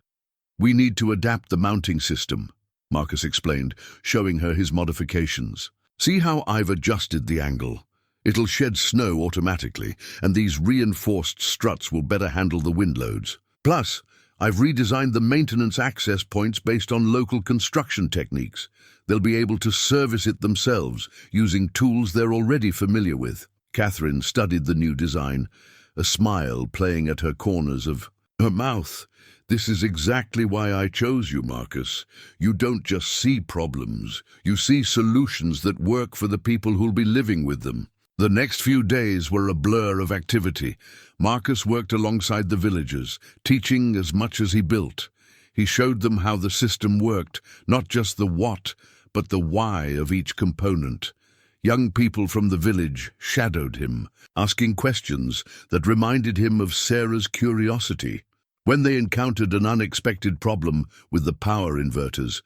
"We need to adapt the mounting system," Marcus explained, showing her his modifications. "See how I've adjusted the angle? It'll shed snow automatically, and these reinforced struts will better handle the wind loads. Plus, I've redesigned the maintenance access points based on local construction techniques. They'll be able to service it themselves, using tools they're already familiar with." Catherine studied the new design, a smile playing at her corners of her mouth. "This is exactly why I chose you, Marcus. You don't just see problems, you see solutions that work for the people who'll be living with them." The next few days were a blur of activity. Marcus worked alongside the villagers, teaching as much as he built. He showed them how the system worked, not just the what, but the why of each component. Young people from the village shadowed him, asking questions that reminded him of Sarah's curiosity. When they encountered an unexpected problem with the power inverters,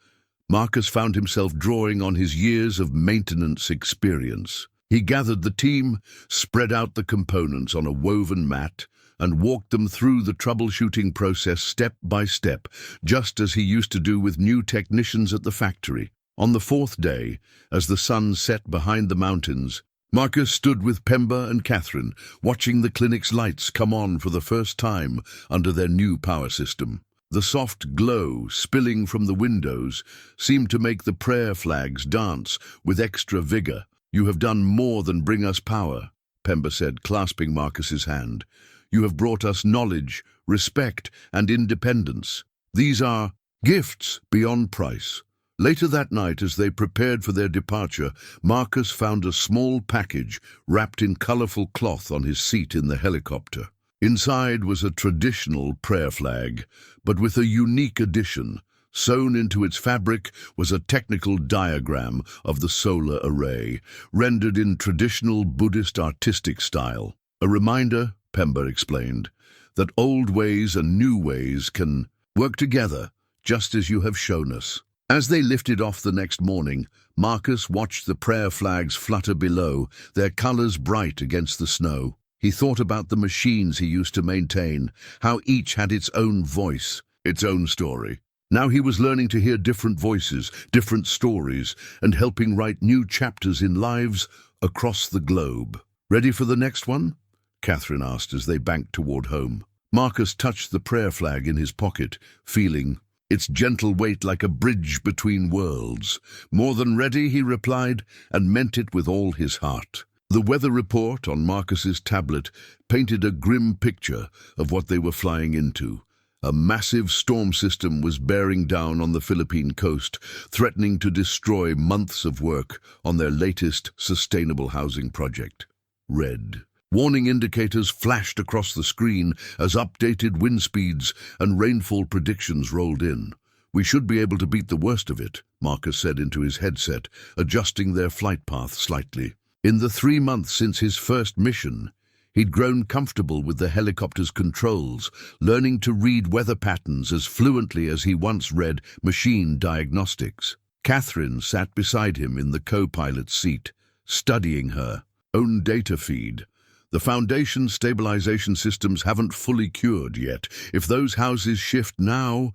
Marcus found himself drawing on his years of maintenance experience. He gathered the team, spread out the components on a woven mat, and walked them through the troubleshooting process step by step, just as he used to do with new technicians at the factory. On the fourth day, as the sun set behind the mountains, Marcus stood with Pemba and Catherine, watching the clinic's lights come on for the first time under their new power system. The soft glow spilling from the windows seemed to make the prayer flags dance with extra vigor. "You have done more than bring us power," Pemba said, clasping Marcus's hand. "You have brought us knowledge, respect, and independence. These are gifts beyond price." Later that night, as they prepared for their departure, Marcus found a small package wrapped in colorful cloth on his seat in the helicopter. Inside was a traditional prayer flag, but with a unique addition. Sewn into its fabric was a technical diagram of the solar array, rendered in traditional Buddhist artistic style. A reminder, Pemba explained, that old ways and new ways can work together, just as you have shown us. As they lifted off the next morning, Marcus watched the prayer flags flutter below, their colors bright against the snow. He thought about the machines he used to maintain, how each had its own voice, its own story. Now he was learning to hear different voices, different stories, and helping write new chapters in lives across the globe. "Ready for the next one?" Catherine asked as they banked toward home. Marcus touched the prayer flag in his pocket, feeling its gentle weight like a bridge between worlds. "More than ready," he replied, and meant it with all his heart. The weather report on Marcus's tablet painted a grim picture of what they were flying into. A massive storm system was bearing down on the Philippine coast, threatening to destroy months of work on their latest sustainable housing project. Red. Warning indicators flashed across the screen as updated wind speeds and rainfall predictions rolled in. "We should be able to beat the worst of it," Marcus said into his headset, adjusting their flight path slightly. In the 3 months since his first mission, he'd grown comfortable with the helicopter's controls, learning to read weather patterns as fluently as he once read machine diagnostics. Catherine sat beside him in the co-pilot's seat, studying her own data feed. "The foundation stabilization systems haven't fully cured yet. If those houses shift now—"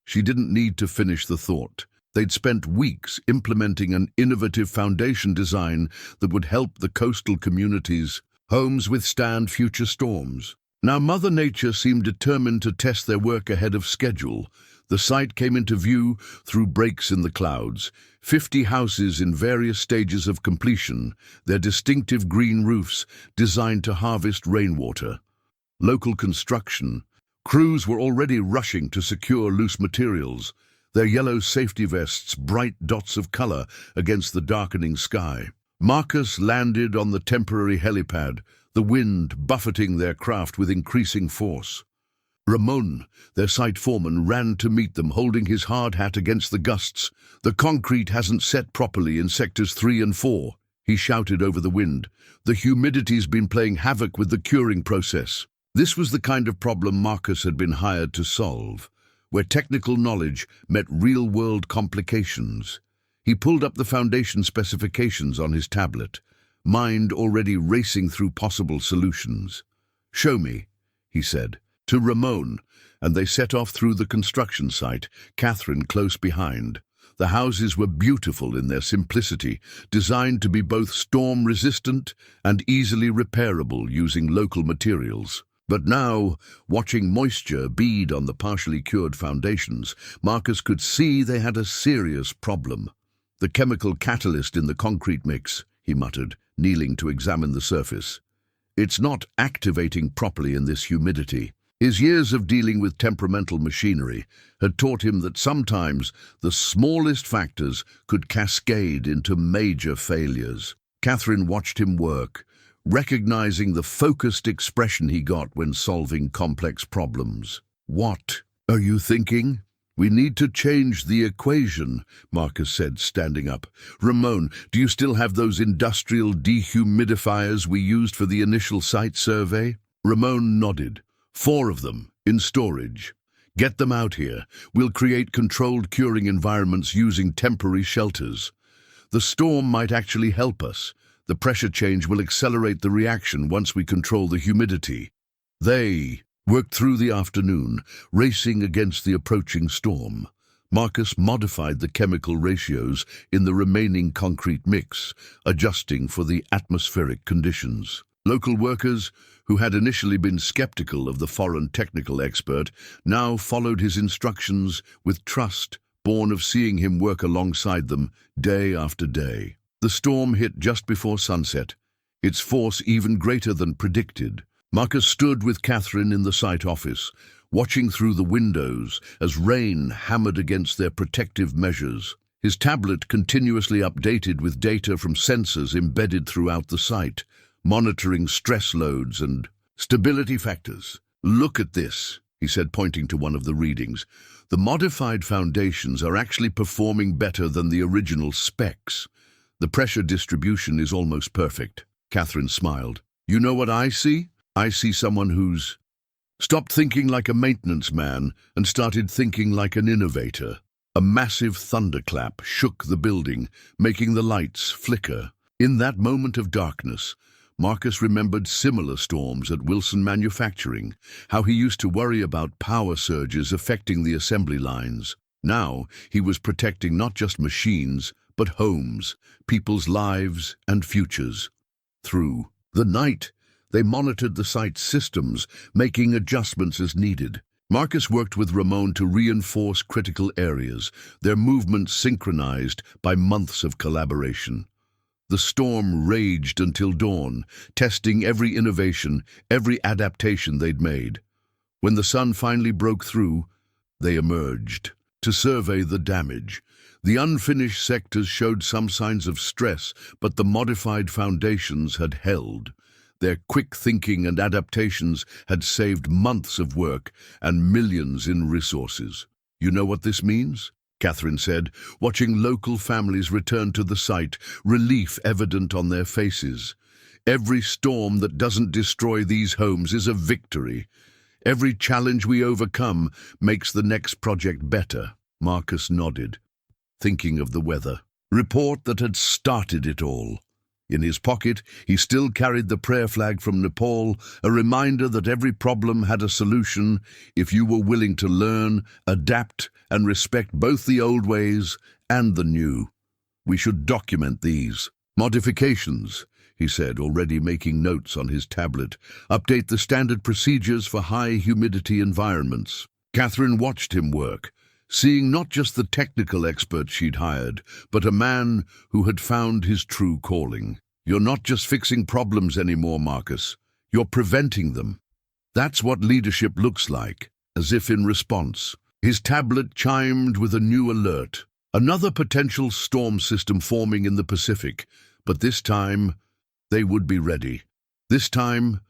She didn't need to finish the thought. They'd spent weeks implementing an innovative foundation design that would help the coastal communities' homes withstand future storms. Now Mother Nature seemed determined to test their work ahead of schedule. The site came into view through breaks in the clouds. 50 houses in various stages of completion, their distinctive green roofs designed to harvest rainwater. Local construction. Crews were already rushing to secure loose materials, their yellow safety vests bright dots of color against the darkening sky. Marcus landed on the temporary helipad, the wind buffeting their craft with increasing force. Ramon, their site foreman, ran to meet them, holding his hard hat against the gusts. "The concrete hasn't set properly in sectors 3 and 4, he shouted over the wind. "The humidity's been playing havoc with the curing process." This was the kind of problem Marcus had been hired to solve, where technical knowledge met real-world complications. He pulled up the foundation specifications on his tablet, mind already racing through possible solutions. "Show me," he said, to Ramon, and they set off through the construction site, Catherine close behind. The houses were beautiful in their simplicity, designed to be both storm-resistant and easily repairable using local materials. But now, watching moisture bead on the partially cured foundations, Marcus could see they had a serious problem. "The chemical catalyst in the concrete mix," he muttered, kneeling to examine the surface. "It's not activating properly in this humidity." His years of dealing with temperamental machinery had taught him that sometimes the smallest factors could cascade into major failures. Catherine watched him work, recognizing the focused expression he got when solving complex problems. "What are you thinking?" "We need to change the equation," Marcus said, standing up. "Ramon, do you still have those industrial dehumidifiers we used for the initial site survey?" Ramon nodded. 4 of them, in storage. "Get them out here. We'll create controlled curing environments using temporary shelters. The storm might actually help us. The pressure change will accelerate the reaction once we control the humidity." They worked through the afternoon, racing against the approaching storm. Marcus modified the chemical ratios in the remaining concrete mix, adjusting for the atmospheric conditions. Local workers, who had initially been skeptical of the foreign technical expert, now followed his instructions with trust, born of seeing him work alongside them day after day. The storm hit just before sunset, its force even greater than predicted. Marcus stood with Catherine in the site office, watching through the windows as rain hammered against their protective measures. his tablet continuously updated with data from sensors embedded throughout the site, monitoring stress loads and stability factors. "Look at this," he said, pointing to one of the readings. "The modified foundations are actually performing better than the original specs. The pressure distribution is almost perfect." Catherine smiled. "You know what I see? I see someone who's stopped thinking like a maintenance man and started thinking like an innovator." A massive thunderclap shook the building, making the lights flicker. In that moment of darkness, Marcus remembered similar storms at Wilson Manufacturing, how he used to worry about power surges affecting the assembly lines. Now he was protecting not just machines, but homes, people's lives and futures. Through the night, they monitored the site's systems, making adjustments as needed. Marcus worked with Ramon to reinforce critical areas, their movements synchronized by months of collaboration. The storm raged until dawn, testing every innovation, every adaptation they'd made. When the sun finally broke through, they emerged to survey the damage. The unfinished sectors showed some signs of stress, but the modified foundations had held. Their quick thinking and adaptations had saved months of work and millions in resources. "You know what this means?" Catherine said, watching local families return to the site, relief evident on their faces. "Every storm that doesn't destroy these homes is a victory. Every challenge we overcome makes the next project better." Marcus nodded, thinking of the weather report that had started it all. In his pocket, he still carried the prayer flag from Nepal, a reminder that every problem had a solution if you were willing to learn, adapt, and respect both the old ways and the new. "We should document these modifications," he said, already making notes on his tablet. "Update the standard procedures for high-humidity environments." Catherine watched him work, seeing not just the technical expert she'd hired, but a man who had found his true calling. "You're not just fixing problems anymore, Marcus. You're preventing them." That's what leadership looks like. As if in response, his tablet chimed with a new alert. Another potential storm system forming in the Pacific, but this time they would be ready. This time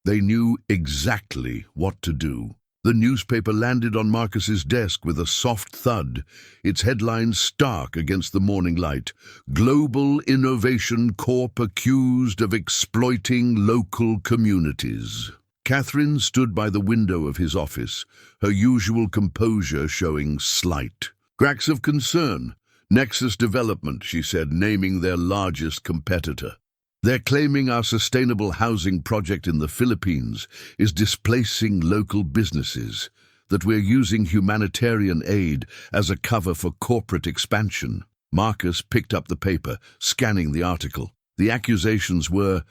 they knew exactly what to do. The newspaper landed on Marcus's desk with a soft thud, its headline stark against the morning light. "Global Innovation Corp accused of exploiting local communities." Catherine stood by the window of his office, her usual composure showing slight. "Cracks of concern. Nexus Development," she said, naming their largest competitor. "They're claiming our sustainable housing project in the Philippines is displacing local businesses, that we're using humanitarian aid as a cover for corporate expansion." Marcus picked up the paper, scanning the article. The accusations were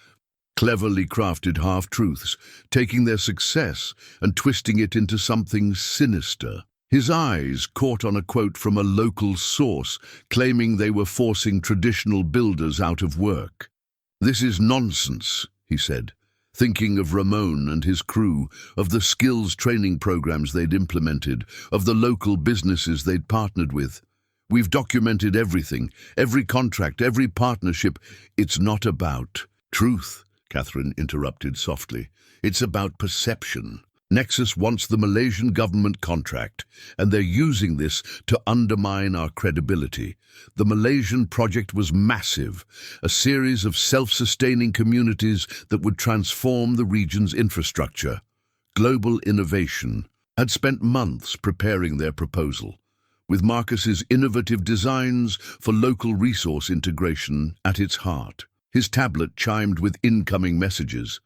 cleverly crafted half-truths, taking their success and twisting it into something sinister. His eyes caught on a quote from a local source, claiming they were forcing traditional builders out of work. "This is nonsense," he said, thinking of Ramon and his crew, of the skills training programs they'd implemented, of the local businesses they'd partnered with. "We've documented everything, every contract, every partnership. It's not about truth," Catherine interrupted softly. "It's about perception. Nexus wants the Malaysian government contract, and they're using this to undermine our credibility. The Malaysian project was massive, a series of self-sustaining communities that would transform the region's infrastructure. Global Innovation had spent months preparing their proposal, with Marcus's innovative designs for local resource integration at its heart." His tablet chimed with incoming messages,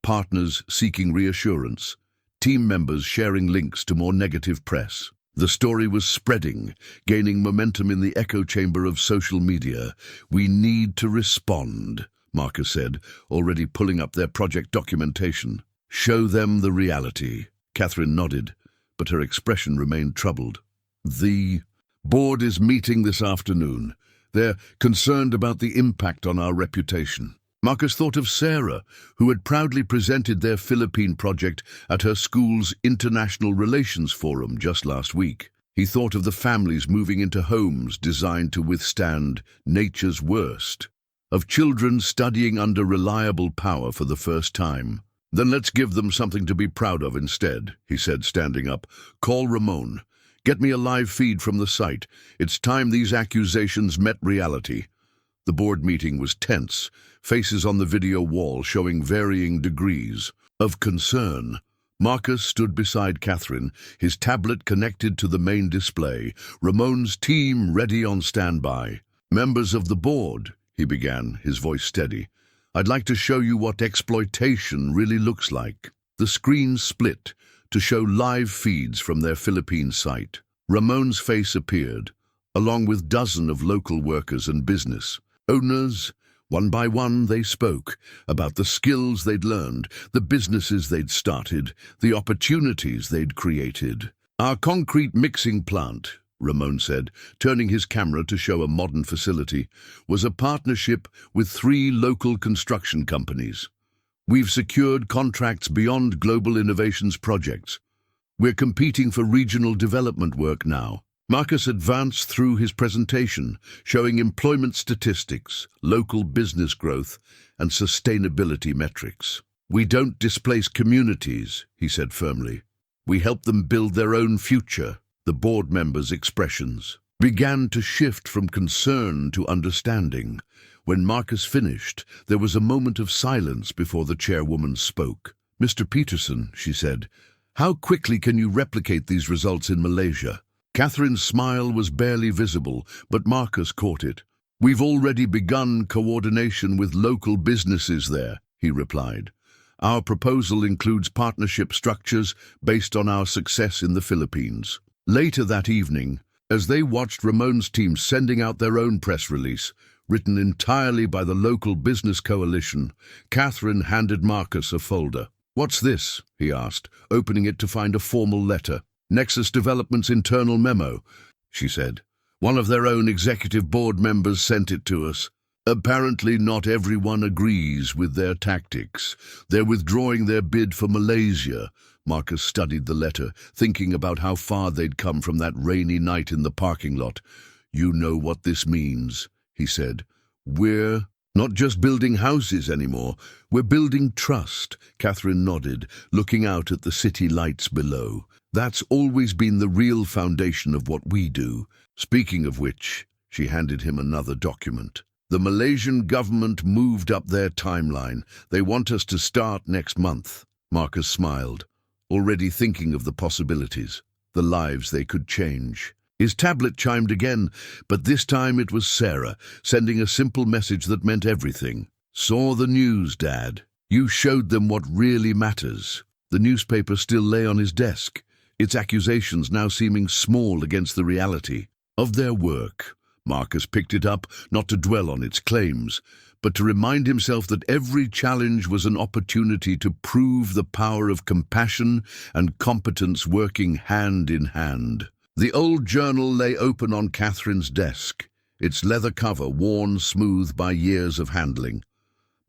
partners seeking reassurance, team members sharing links to more negative press. The story was spreading, gaining momentum in the echo chamber of social media. "We need to respond," Marcus said, already pulling up their project documentation. "Show them the reality." Catherine nodded, but her expression remained troubled. "The board is meeting this afternoon. They're concerned about the impact on our reputation." Marcus thought of Sarah, who had proudly presented their Philippine project at her school's International Relations Forum just last week. He thought of the families moving into homes designed to withstand nature's worst, of children studying under reliable power for the first time. "Then let's give them something to be proud of instead," he said, standing up. "Call Ramon. Get me a live feed from the site. It's time these accusations met reality." The board meeting was tense, faces on the video wall showing varying degrees of concern. Marcus stood beside Catherine, his tablet connected to the main display, Ramon's team ready on standby. "Members of the board," he began, his voice steady, "I'd like to show you what exploitation really looks like." The screen split to show live feeds from their Philippine site. Ramon's face appeared, along with dozens of local workers and business owners. One by one they spoke about the skills they'd learned, the businesses they'd started, the opportunities they'd created. "Our concrete mixing plant," Ramon said, turning his camera to show a modern facility, "was a partnership with 3 local construction companies. We've secured contracts beyond Global Innovations projects. We're competing for regional development work now." Marcus advanced through his presentation, showing employment statistics, local business growth, and sustainability metrics. "We don't displace communities," he said firmly. "We help them build their own future." The board members' expressions began to shift from concern to understanding. When Marcus finished, there was a moment of silence before the chairwoman spoke. "Mr. Peterson," she said, "how quickly can you replicate these results in Malaysia?" Catherine's smile was barely visible, but Marcus caught it. "We've already begun coordination with local businesses there," he replied. "Our proposal includes partnership structures based on our success in the Philippines." Later that evening, as they watched Ramon's team sending out their own press release, written entirely by the local business coalition, Catherine handed Marcus a folder. "What's this?" he asked, opening it to find a formal letter. "Nexus Development's internal memo," she said. "One of their own executive board members sent it to us. Apparently not everyone agrees with their tactics. They're withdrawing their bid for Malaysia." Marcus studied the letter, thinking about how far they'd come from that rainy night in the parking lot. "You know what this means," he said. "We're not just building houses anymore. We're building trust." Catherine nodded, looking out at the city lights below. "That's always been the real foundation of what we do." Speaking of which, she handed him another document. "The Malaysian government moved up their timeline. They want us to start next month." Marcus smiled, already thinking of the possibilities, the lives they could change. His tablet chimed again, but this time it was Sarah, sending a simple message that meant everything. "Saw the news, Dad. You showed them what really matters." The newspaper still lay on his desk, its accusations now seeming small against the reality of their work. Marcus picked it up, not to dwell on its claims, but to remind himself that every challenge was an opportunity to prove the power of compassion and competence working hand in hand. The old journal lay open on Catherine's desk, its leather cover worn smooth by years of handling.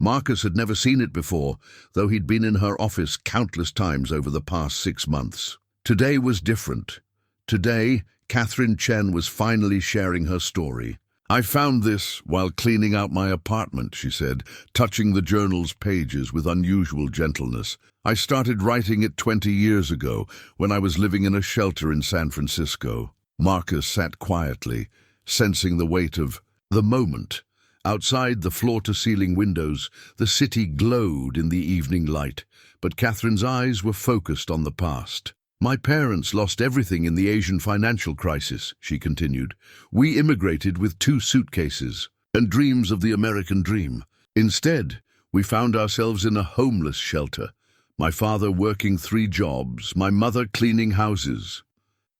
Marcus had never seen it before, though he'd been in her office countless times over the past 6 months. Today was different. Today, Catherine Chen was finally sharing her story. "I found this while cleaning out my apartment," she said, touching the journal's pages with unusual gentleness. "I started writing it 20 years ago, when I was living in a shelter in San Francisco." Marcus sat quietly, sensing the weight of the moment. Outside the floor-to-ceiling windows, the city glowed in the evening light, but Catherine's eyes were focused on the past. "My parents lost everything in the Asian financial crisis," she continued. "We immigrated with 2 suitcases and dreams of the American dream. Instead, we found ourselves in a homeless shelter, my father working 3 jobs, my mother cleaning houses."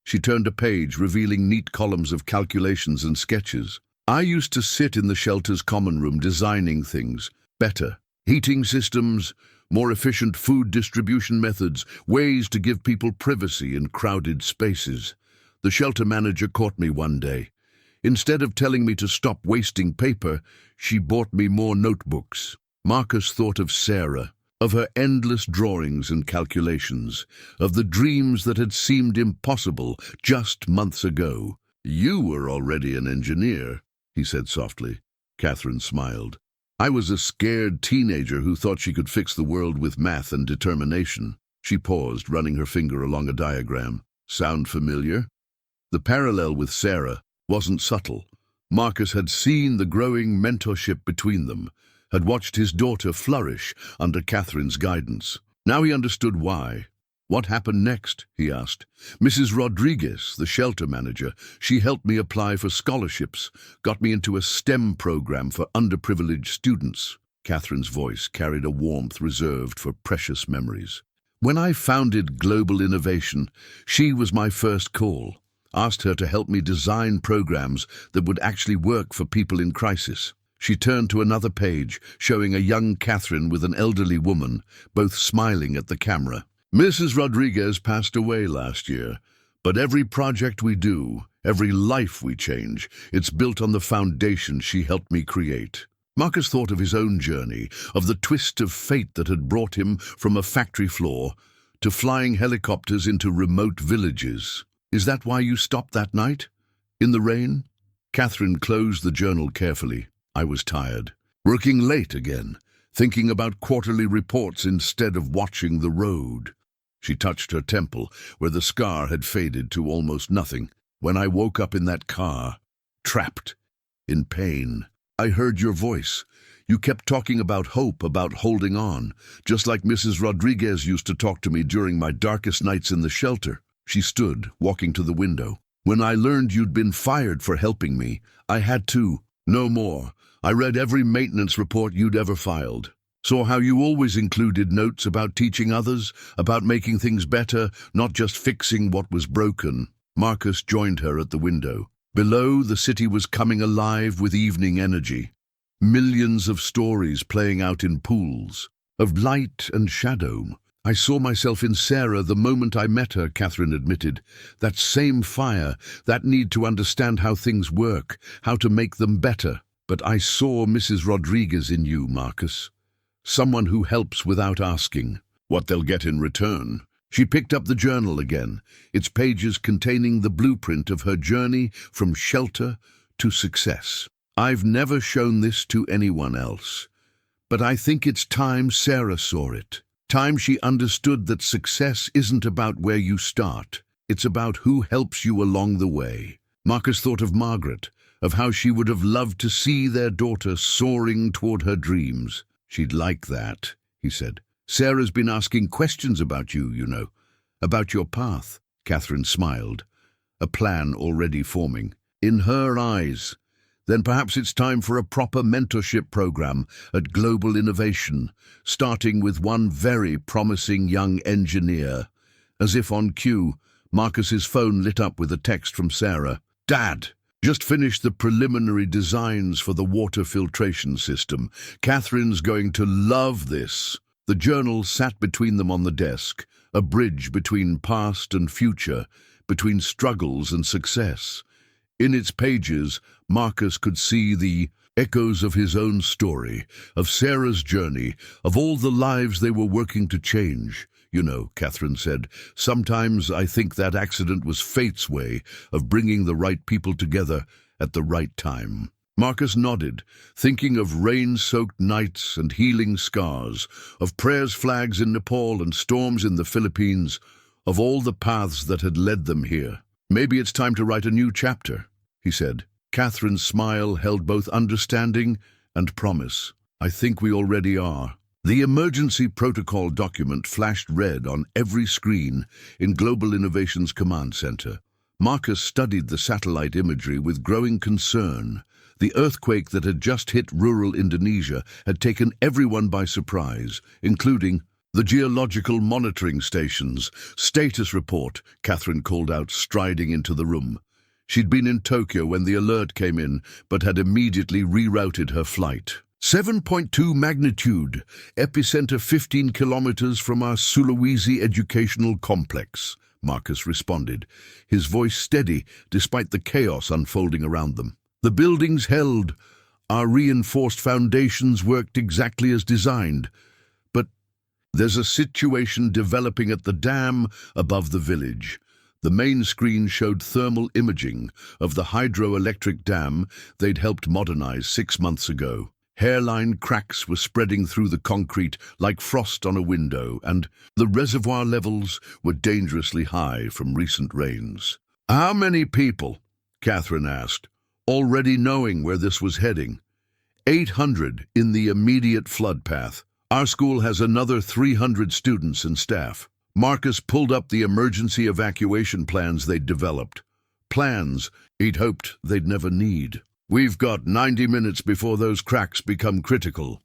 She turned a page, revealing neat columns of calculations and sketches. "I used to sit in the shelter's common room designing things better. Heating systems, more efficient food distribution methods, ways to give people privacy in crowded spaces. The shelter manager caught me one day. Instead of telling me to stop wasting paper, she bought me more notebooks." Marcus thought of Sarah, of her endless drawings and calculations, of the dreams that had seemed impossible just months ago. "You were already an engineer," he said softly. Catherine smiled. "I was a scared teenager who thought she could fix the world with math and determination." She paused, running her finger along a diagram. "Sound familiar?" The parallel with Sarah wasn't subtle. Marcus had seen the growing mentorship between them, had watched his daughter flourish under Catherine's guidance. Now he understood why. "What happened next?" he asked. "Mrs. Rodriguez, the shelter manager, she helped me apply for scholarships, got me into a STEM program for underprivileged students." Catherine's voice carried a warmth reserved for precious memories. "When I founded Global Innovation, she was my first call. Asked her to help me design programs that would actually work for people in crisis." She turned to another page, showing a young Catherine with an elderly woman, both smiling at the camera. "Mrs. Rodriguez passed away last year, but every project we do, every life we change, it's built on the foundation she helped me create." Marcus thought of his own journey, of the twist of fate that had brought him from a factory floor to flying helicopters into remote villages. "Is that why you stopped that night? In the rain?" Catherine closed the journal carefully. "I was tired. Working late again, thinking about quarterly reports instead of watching the road." She touched her temple, where the scar had faded to almost nothing. "When I woke up in that car, trapped, in pain, I heard your voice. You kept talking about hope, about holding on, just like Mrs. Rodriguez used to talk to me during my darkest nights in the shelter." She stood, walking to the window. "When I learned you'd been fired for helping me, I had to. No more. I read every maintenance report you'd ever filed. Saw how you always included notes about teaching others, about making things better, not just fixing what was broken." Marcus joined her at the window. Below, the city was coming alive with evening energy. Millions of stories playing out in pools, of light and shadow. "I saw myself in Sarah the moment I met her," Catherine admitted. "That same fire, that need to understand how things work, how to make them better. But I saw Mrs. Rodriguez in you, Marcus. Someone who helps without asking what they'll get in return." She picked up the journal again, its pages containing the blueprint of her journey from shelter to success. "I've never shown this to anyone else, but I think it's time Sarah saw it. Time she understood that success isn't about where you start. It's about who helps you along the way." Marcus thought of Margaret, of how she would have loved to see their daughter soaring toward her dreams. "She'd like that," he said. "Sarah's been asking questions about you, you know, about your path." Catherine smiled, a plan already forming. In her eyes, then perhaps it's time for a proper mentorship program at Global Innovation, starting with one very promising young engineer. As if on cue, Marcus's phone lit up with a text from Sarah. "Dad, just finished the preliminary designs for the water filtration system. Catherine's going to love this." The journal sat between them on the desk, a bridge between past and future, between struggles and success. In its pages, Marcus could see the echoes of his own story, of Sarah's journey, of all the lives they were working to change. "You know," Catherine said, "sometimes I think that accident was fate's way of bringing the right people together at the right time." Marcus nodded, thinking of rain-soaked nights and healing scars, of prayers flags in Nepal and storms in the Philippines, of all the paths that had led them here. "Maybe it's time to write a new chapter," he said. Catherine's smile held both understanding and promise. "I think we already are." The emergency protocol document flashed red on every screen in Global Innovation's command center. Marcus studied the satellite imagery with growing concern. The earthquake that had just hit rural Indonesia had taken everyone by surprise, including the geological monitoring stations. "Status report," Catherine called out, striding into the room. She'd been in Tokyo when the alert came in, but had immediately rerouted her flight. 7.2 magnitude, epicenter 15 kilometers from our Sulawesi educational complex," Marcus responded, his voice steady despite the chaos unfolding around them. "The buildings held. Our reinforced foundations worked exactly as designed. But There's a situation developing at the dam above the village. The main screen showed thermal imaging of the hydroelectric dam they'd helped modernize 6 months ago. Hairline cracks were spreading through the concrete like frost on a window, and the reservoir levels were dangerously high from recent rains. "How many people?" Catherine asked, already knowing where this was heading. 800 in the immediate flood path. Our school has another 300 students and staff. Marcus pulled up the emergency evacuation plans they'd developed. Plans he'd hoped they'd never need. "We've got 90 minutes before those cracks become critical."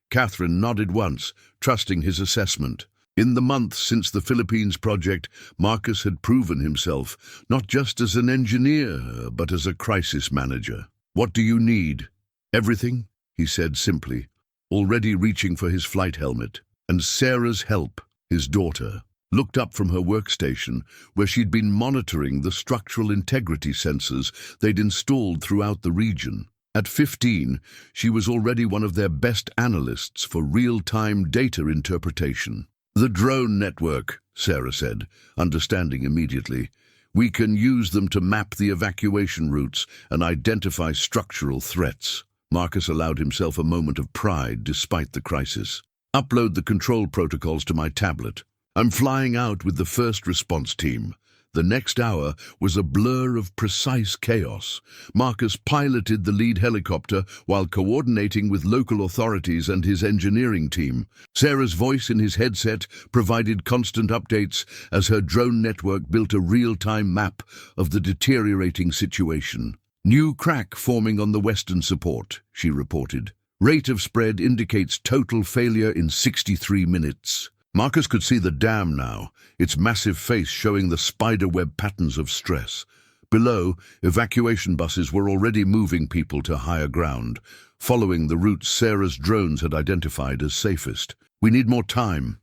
Catherine nodded once, trusting his assessment. In the months since the Philippines project, Marcus had proven himself, not just as an engineer, but as a crisis manager. "What do you need?" "Everything," he said simply, already reaching for his flight helmet. And Sarah's help, his daughter, looked up from her workstation, where she'd been monitoring the structural integrity sensors they'd installed throughout the region. At 15, she was already one of their best analysts for real-time data interpretation. "The drone network," Sarah said, understanding immediately. "We can use them to map the evacuation routes and identify structural threats." Marcus allowed himself a moment of pride despite the crisis. "Upload the control protocols to my tablet. I'm flying out with the first response team." The next hour was a blur of precise chaos. Marcus piloted the lead helicopter while coordinating with local authorities and his engineering team. Sarah's voice in his headset provided constant updates as her drone network built a real-time map of the deteriorating situation. "New crack forming on the western support," she reported. "Rate of spread indicates total failure in 63 minutes. Marcus could see the dam now, its massive face showing the spiderweb patterns of stress. Below, evacuation buses were already moving people to higher ground, following the routes Sarah's drones had identified as safest. "We need more time,"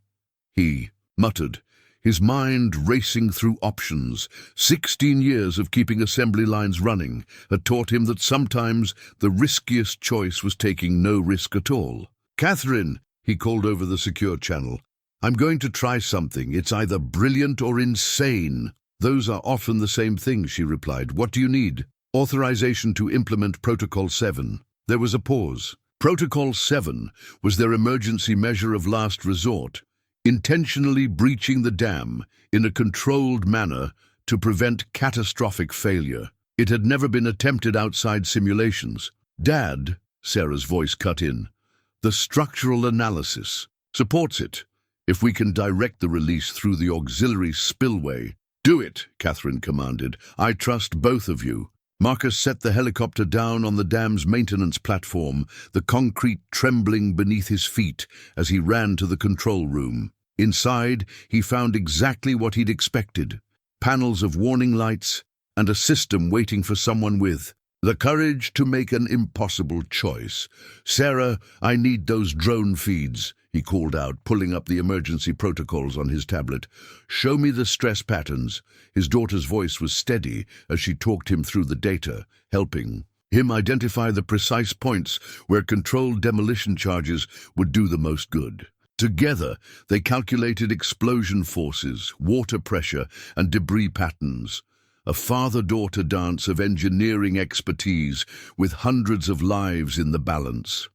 he muttered, his mind racing through options. 16 years of keeping assembly lines running had taught him that sometimes the riskiest choice was taking no risk at all. "Catherine," he called over the secure channel, "I'm going to try something. It's either brilliant or insane." "Those are often the same thing," she replied. "What do you need?" "Authorization to implement Protocol 7. There was a pause. Protocol 7 was their emergency measure of last resort, intentionally breaching the dam in a controlled manner to prevent catastrophic failure. It had never been attempted outside simulations. "Dad," Sarah's voice cut in, "the structural analysis supports it. If we can direct the release through the auxiliary spillway." "Do it," Catherine commanded. "I trust both of you." Marcus set the helicopter down on the dam's maintenance platform, the concrete trembling beneath his feet as he ran to the control room. Inside, he found exactly what he'd expected: panels of warning lights and a system waiting for someone with the courage to make an impossible choice. "Sarah, I need those drone feeds," he called out, pulling up the emergency protocols on his tablet. "Show me the stress patterns." His daughter's voice was steady as she talked him through the data, helping him identify the precise points where controlled demolition charges would do the most good. Together, they calculated explosion forces, water pressure, and debris patterns. A father-daughter dance of engineering expertise with hundreds of lives in the balance.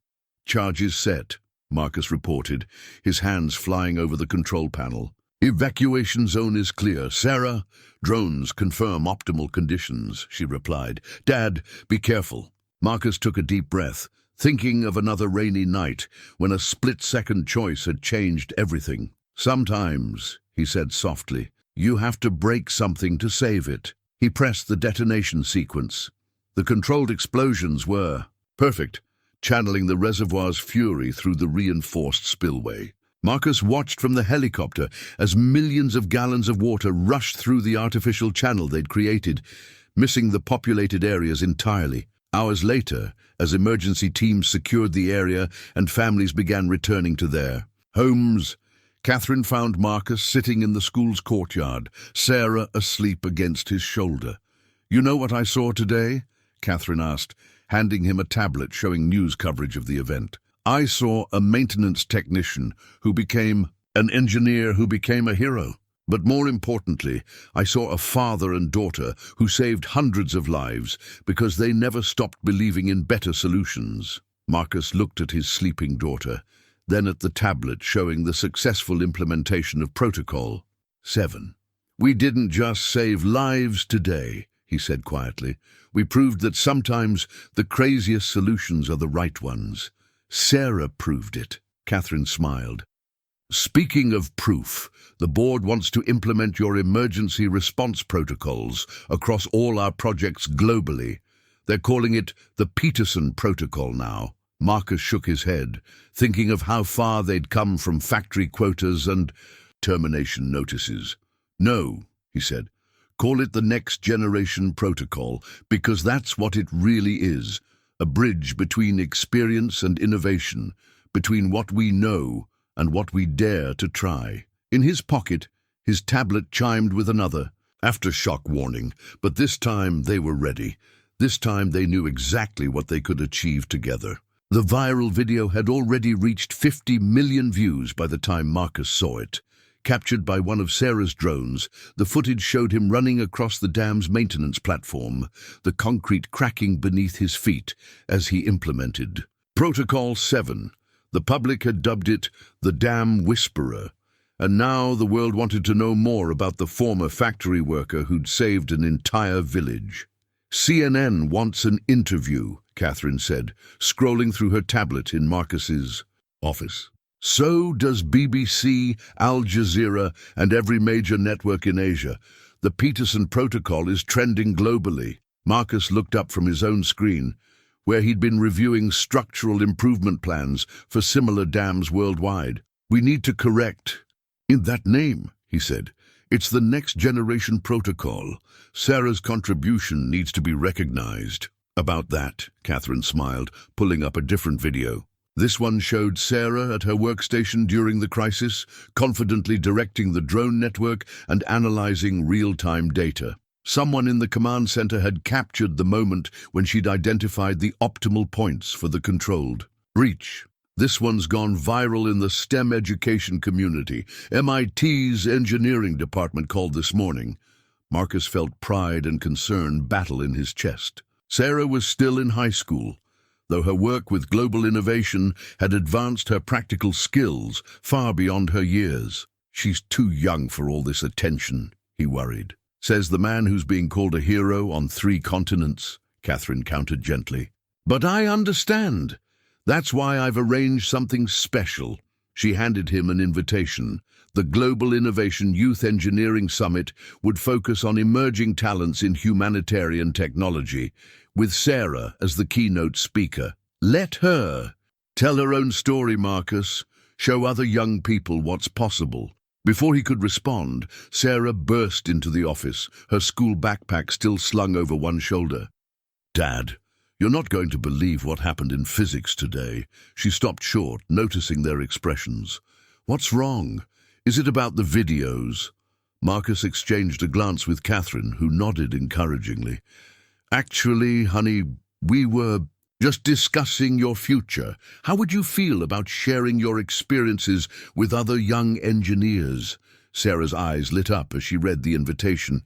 "Charges set," Marcus reported, his hands flying over the control panel. "Evacuation zone is clear. Sarah, drones confirm optimal conditions," she replied. "Dad, be careful." Marcus took a deep breath, thinking of another rainy night when a split-second choice had changed everything. "Sometimes," he said softly, "you have to break something to save it." He pressed the detonation sequence. The controlled explosions were perfect, channeling the reservoir's fury through the reinforced spillway. Marcus watched from the helicopter as millions of gallons of water rushed through the artificial channel they'd created, missing the populated areas entirely. Hours later, as emergency teams secured the area and families began returning to their homes, Catherine found Marcus sitting in the school's courtyard, Sarah asleep against his shoulder. "You know what I saw today?" Catherine asked, handing him a tablet showing news coverage of the event. "I saw a maintenance technician who became An engineer who became a hero. But more importantly, I saw a father and daughter who saved hundreds of lives because they never stopped believing in better solutions. Marcus looked at his sleeping daughter, then at the tablet showing the successful implementation of Protocol 7. "We didn't just save lives today," he said quietly. "We proved that sometimes the craziest solutions are the right ones. Sarah proved it." Catherine smiled. "Speaking of proof, the board wants to implement your emergency response protocols across all our projects globally. They're calling it the Peterson Protocol now." Marcus shook his head, thinking of how far they'd come from factory quotas and termination notices. "No," he said, "call it the Next Generation Protocol, because that's what it really is, a bridge between experience and innovation, between what we know and what we dare to try." In his pocket, his tablet chimed with another aftershock warning, but this time they were ready. This time they knew exactly what they could achieve together. The viral video had already reached 50 million views by the time Marcus saw it. Captured by one of Sarah's drones, the footage showed him running across the dam's maintenance platform, the concrete cracking beneath his feet as he implemented Protocol 7. The public had dubbed it the Dam Whisperer, and now the world wanted to know more about the former factory worker who'd saved an entire village. "CNN wants an interview," Catherine said, scrolling through her tablet in Marcus's office. "So does BBC, Al Jazeera, and every major network in Asia. The Peterson Protocol is trending globally." Marcus looked up from his own screen, where he'd been reviewing structural improvement plans for similar dams worldwide. "We need to correct in that name," he said. "It's the Next Generation Protocol. Sarah's contribution needs to be recognized." "About that," Catherine smiled, pulling up a different video. This one showed Sarah at her workstation during the crisis, confidently directing the drone network and analyzing real-time data. Someone in the command center had captured the moment when she'd identified the optimal points for the controlled breach. This one's gone viral in the STEM education community. MIT's engineering department called this morning. Marcus felt pride and concern battle in his chest. Sarah was still in high school, though her work with global innovation had advanced her practical skills far beyond her years. "She's too young for all this attention," he worried. "Says the man who's being called a hero on 3 continents, Catherine countered gently. "But I understand. That's why I've arranged something special." She handed him an invitation. The Global Innovation Youth Engineering Summit would focus on emerging talents in humanitarian technology, with Sarah as the keynote speaker. "Let her tell her own story, Marcus. Show other young people what's possible." Before he could respond, Sarah burst into the office, her school backpack still slung over one shoulder. "Dad, you're not going to believe what happened in physics today." She stopped short, noticing their expressions. "What's wrong? Is it about the videos?" Marcus exchanged a glance with Catherine, who nodded encouragingly. "Actually, honey, we were just discussing your future. How would you feel about sharing your experiences with other young engineers?" Sarah's eyes lit up as she read the invitation.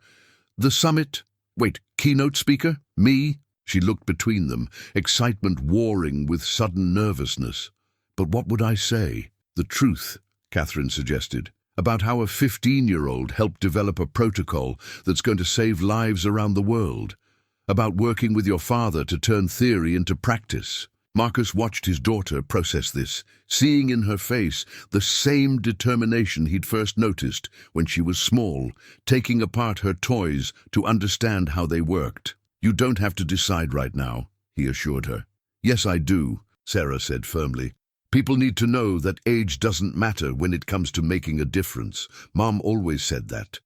"The summit? Wait, keynote speaker? Me?" She looked between them, excitement warring with sudden nervousness. "But what would I say?" "The truth," Catherine suggested, "about how a 15-year-old helped develop a protocol that's going to save lives around the world. About working with your father to turn theory into practice." Marcus watched his daughter process this, seeing in her face the same determination he'd first noticed when she was small, taking apart her toys to understand how they worked. "You don't have to decide right now," he assured her. "Yes, I do," Sarah said firmly. "People need to know that age doesn't matter when it comes to making a difference. Mom always said that."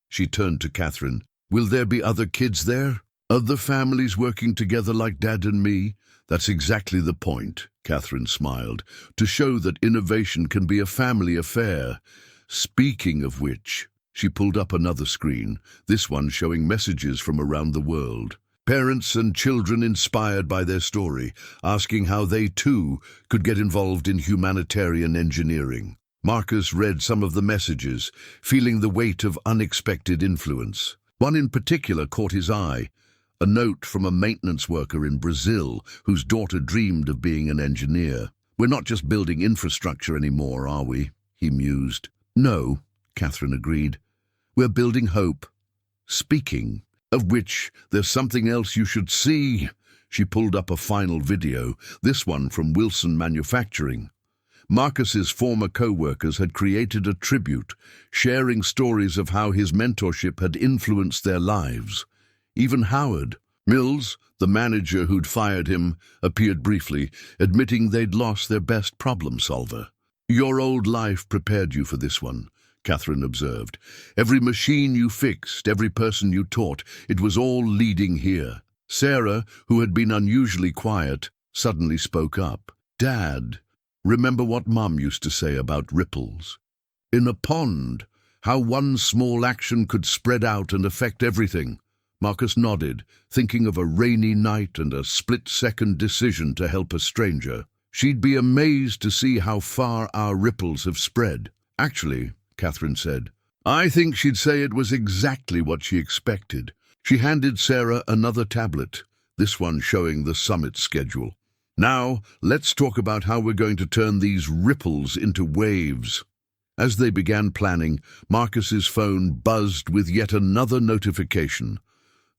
She turned to Catherine. "Will there be other kids there? Other families working together like Dad and me?" "That's exactly the point," Catherine smiled, "to show that innovation can be a family affair. Speaking of which," she pulled up another screen, this one showing messages from around the world. Parents and children inspired by their story, asking how they too could get involved in humanitarian engineering. Marcus read some of the messages, feeling the weight of unexpected influence. One in particular caught his eye, a note from a maintenance worker in Brazil whose daughter dreamed of being an engineer. "We're not just building infrastructure anymore, are we?" he mused. "No," Catherine agreed. "We're building hope. Speaking of which, there's something else you should see." She pulled up a final video, this one from Wilson Manufacturing. Marcus's former co-workers had created a tribute, sharing stories of how his mentorship had influenced their lives. Even Howard Mills, the manager who'd fired him, appeared briefly, admitting they'd lost their best problem solver. "Your old life prepared you for this one," Catherine observed. "Every machine you fixed, every person you taught, it was all leading here." Sarah, who had been unusually quiet, suddenly spoke up. "Dad, remember what Mum used to say about ripples? In a pond, how one small action could spread out and affect everything." Marcus nodded, thinking of a rainy night and a split-second decision to help a stranger. "She'd be amazed to see how far our ripples have spread." "Actually," Catherine said, "I think she'd say it was exactly what she expected." She handed Sarah another tablet, this one showing the summit schedule. "Now, let's talk about how we're going to turn these ripples into waves." As they began planning, Marcus's phone buzzed with yet another notification.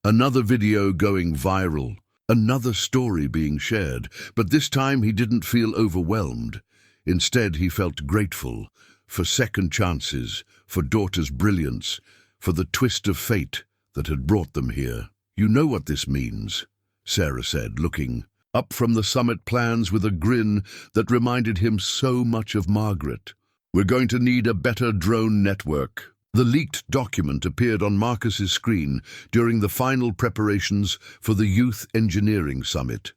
Another video going viral, another story being shared, but this time he didn't feel overwhelmed. Instead, he felt grateful for second chances, for daughter's brilliance, for the twist of fate that had brought them here. "You know what this means," Sarah said, looking up from the summit plans with a grin that reminded him so much of Margaret. "We're going to need a better drone network." The leaked document appeared on Marcus's screen during the final preparations for the Youth Engineering Summit.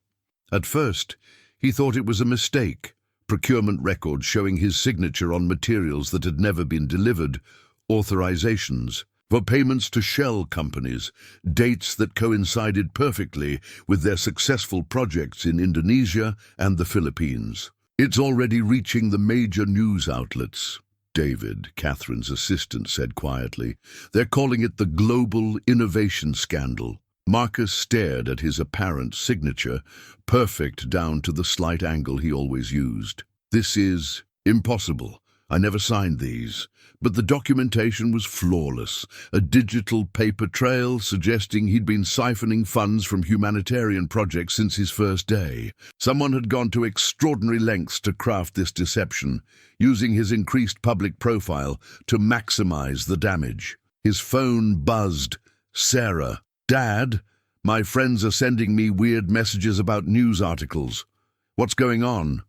At first, he thought it was a mistake, procurement records showing his signature on materials that had never been delivered, authorizations for payments to shell companies, dates that coincided perfectly with their successful projects in Indonesia and the Philippines. "It's already reaching the major news outlets," David, Catherine's assistant, said quietly. "They're calling it the Global Innovation Scandal." Marcus stared at his apparent signature, perfect down to the slight angle he always used. "This is impossible. I never signed these." But the documentation was flawless, a digital paper trail suggesting he'd been siphoning funds from humanitarian projects since his first day. Someone had gone to extraordinary lengths to craft this deception, using his increased public profile to maximize the damage. His phone buzzed. "Sarah, Dad, my friends are sending me weird messages about news articles. What's going on?"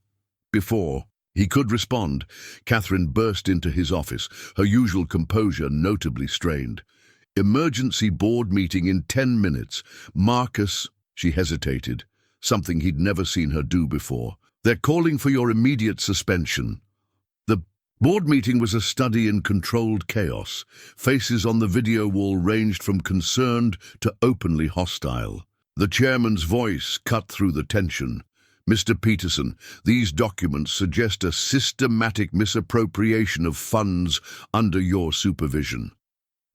Before he could respond, Catherine burst into his office, her usual composure notably strained. "Emergency board meeting in 10 minutes. Marcus," she hesitated, something he'd never seen her do before. "They're calling for your immediate suspension." The board meeting was a study in controlled chaos. Faces on the video wall ranged from concerned to openly hostile. The chairman's voice cut through the tension. "Mr. Peterson, these documents suggest a systematic misappropriation of funds under your supervision."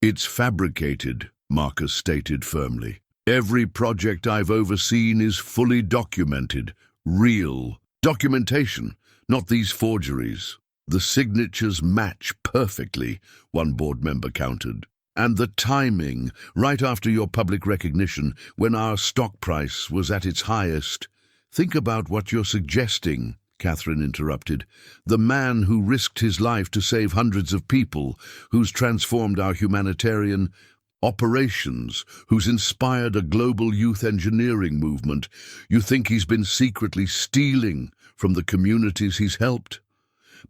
"It's fabricated," Marcus stated firmly. "Every project I've overseen is fully documented. Real documentation, not these forgeries." "The signatures match perfectly," one board member countered. "And the timing, right after your public recognition, when our stock price was at its highest." "Think about what you're suggesting," Catherine interrupted. "The man who risked his life to save hundreds of people, who's transformed our humanitarian operations, who's inspired a global youth engineering movement. You think he's been secretly stealing from the communities he's helped?"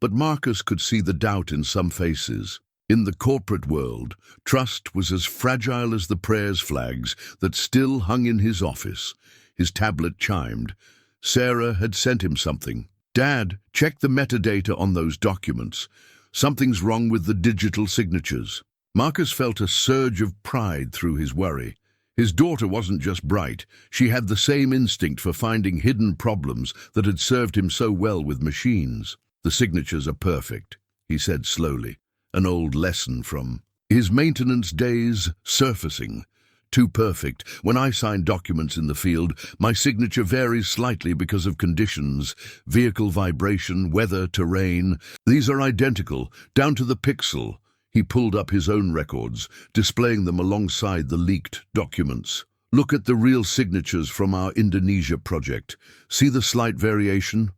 But Marcus could see the doubt in some faces. In the corporate world, trust was as fragile as the prayers flags that still hung in his office. His tablet chimed. Sarah had sent him something. "Dad, check the metadata on those documents. Something's wrong with the digital signatures." Marcus felt a surge of pride through his worry. His daughter wasn't just bright. She had the same instinct for finding hidden problems that had served him so well with machines. "The signatures are perfect," he said slowly, an old lesson from his maintenance days surfacing. Too perfect. When I sign documents in the field, my signature varies slightly because of conditions, vehicle vibration, weather, terrain. These are identical, down to the pixel. He pulled up his own records, displaying them alongside the leaked documents. Look at the real signatures from our Indonesia project. See the slight variation?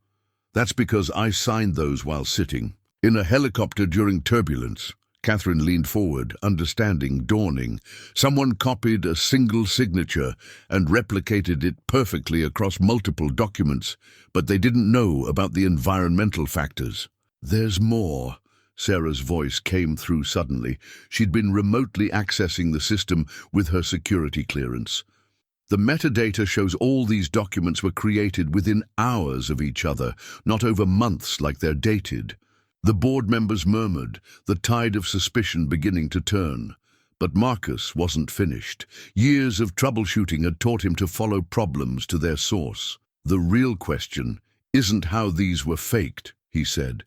That's because I signed those while sitting in a helicopter during turbulence. Catherine leaned forward, understanding dawning. Someone copied a single signature and replicated it perfectly across multiple documents, but they didn't know about the environmental factors. There's more. Sarah's voice came through suddenly. She'd been remotely accessing the system with her security clearance. The metadata shows all these documents were created within hours of each other, not over months like they're dated. The board members murmured, the tide of suspicion beginning to turn. But Marcus wasn't finished. Years of troubleshooting had taught him to follow problems to their source. The real question isn't how these were faked, he said,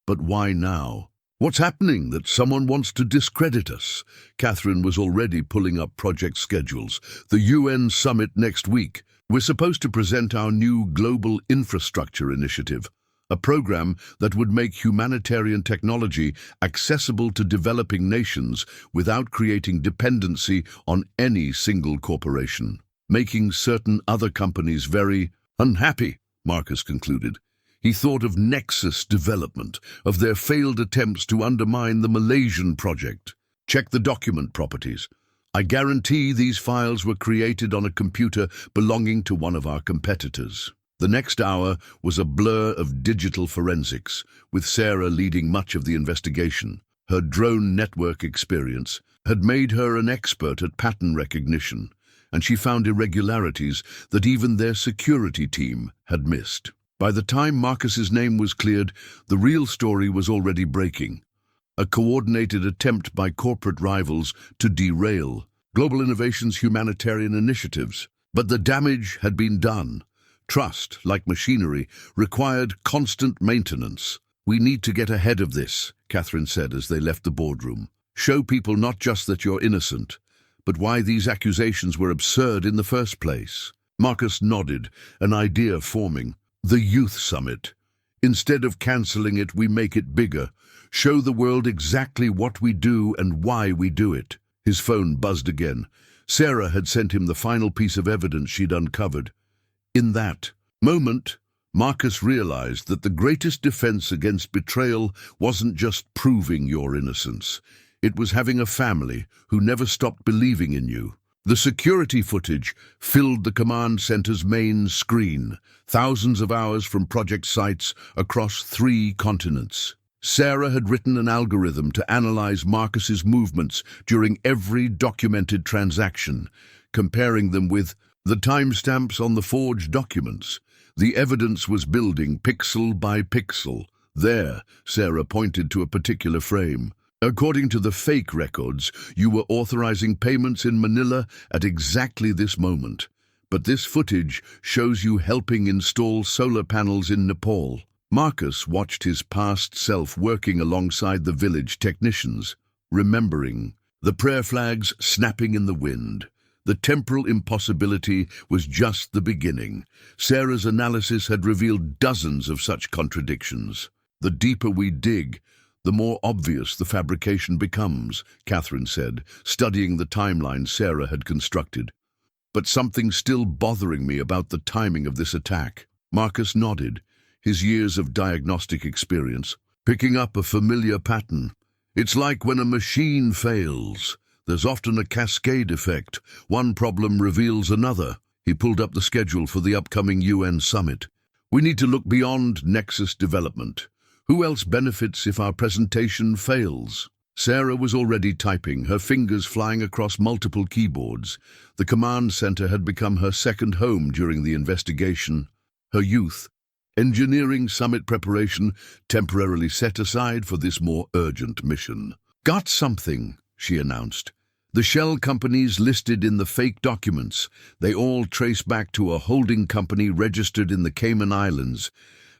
but why now? What's happening that someone wants to discredit us? Catherine was already pulling up project schedules. The UN summit next week. We're supposed to present our new Global Infrastructure Initiative, a program that would make humanitarian technology accessible to developing nations without creating dependency on any single corporation, making certain other companies very unhappy, Marcus concluded. He thought of Nexus development, of their failed attempts to undermine the Malaysian project. Check the document properties. I guarantee these files were created on a computer belonging to one of our competitors. The next hour was a blur of digital forensics, with Sarah leading much of the investigation. Her drone network experience had made her an expert at pattern recognition, and she found irregularities that even their security team had missed. By the time Marcus's name was cleared, the real story was already breaking. A coordinated attempt by corporate rivals to derail Global Innovation's humanitarian initiatives. But the damage had been done. Trust, like machinery, required constant maintenance. We need to get ahead of this, Catherine said as they left the boardroom. Show people not just that you're innocent, but why these accusations were absurd in the first place. Marcus nodded, an idea forming. The Youth Summit. Instead of cancelling it, we make it bigger. Show the world exactly what we do and why we do it. His phone buzzed again. Sarah had sent him the final piece of evidence she'd uncovered. In that moment, Marcus realized that the greatest defense against betrayal wasn't just proving your innocence. It was having a family who never stopped believing in you. The security footage filled the command center's main screen, thousands of hours from project sites across 3 continents. Sarah had written an algorithm to analyze Marcus's movements during every documented transaction, comparing them with the timestamps on the forged documents. The evidence was building pixel by pixel. There, Sarah pointed to a particular frame. According to the fake records, you were authorizing payments in Manila at exactly this moment. But this footage shows you helping install solar panels in Nepal. Marcus watched his past self working alongside the village technicians, remembering the prayer flags snapping in the wind. The temporal impossibility was just the beginning. Sarah's analysis had revealed dozens of such contradictions. The deeper we dig, the more obvious the fabrication becomes, Catherine said, studying the timeline Sarah had constructed. But something's still bothering me about the timing of this attack. Marcus nodded, his years of diagnostic experience, picking up a familiar pattern. It's like when a machine fails. There's often a cascade effect. One problem reveals another. He pulled up the schedule for the upcoming UN summit. We need to look beyond Nexus development. Who else benefits if our presentation fails? Sarah was already typing, her fingers flying across multiple keyboards. The command center had become her second home during the investigation. Her youth, engineering summit preparation, temporarily set aside for this more urgent mission. Got something, she announced. The shell companies listed in the fake documents, they all trace back to a holding company registered in the Cayman Islands.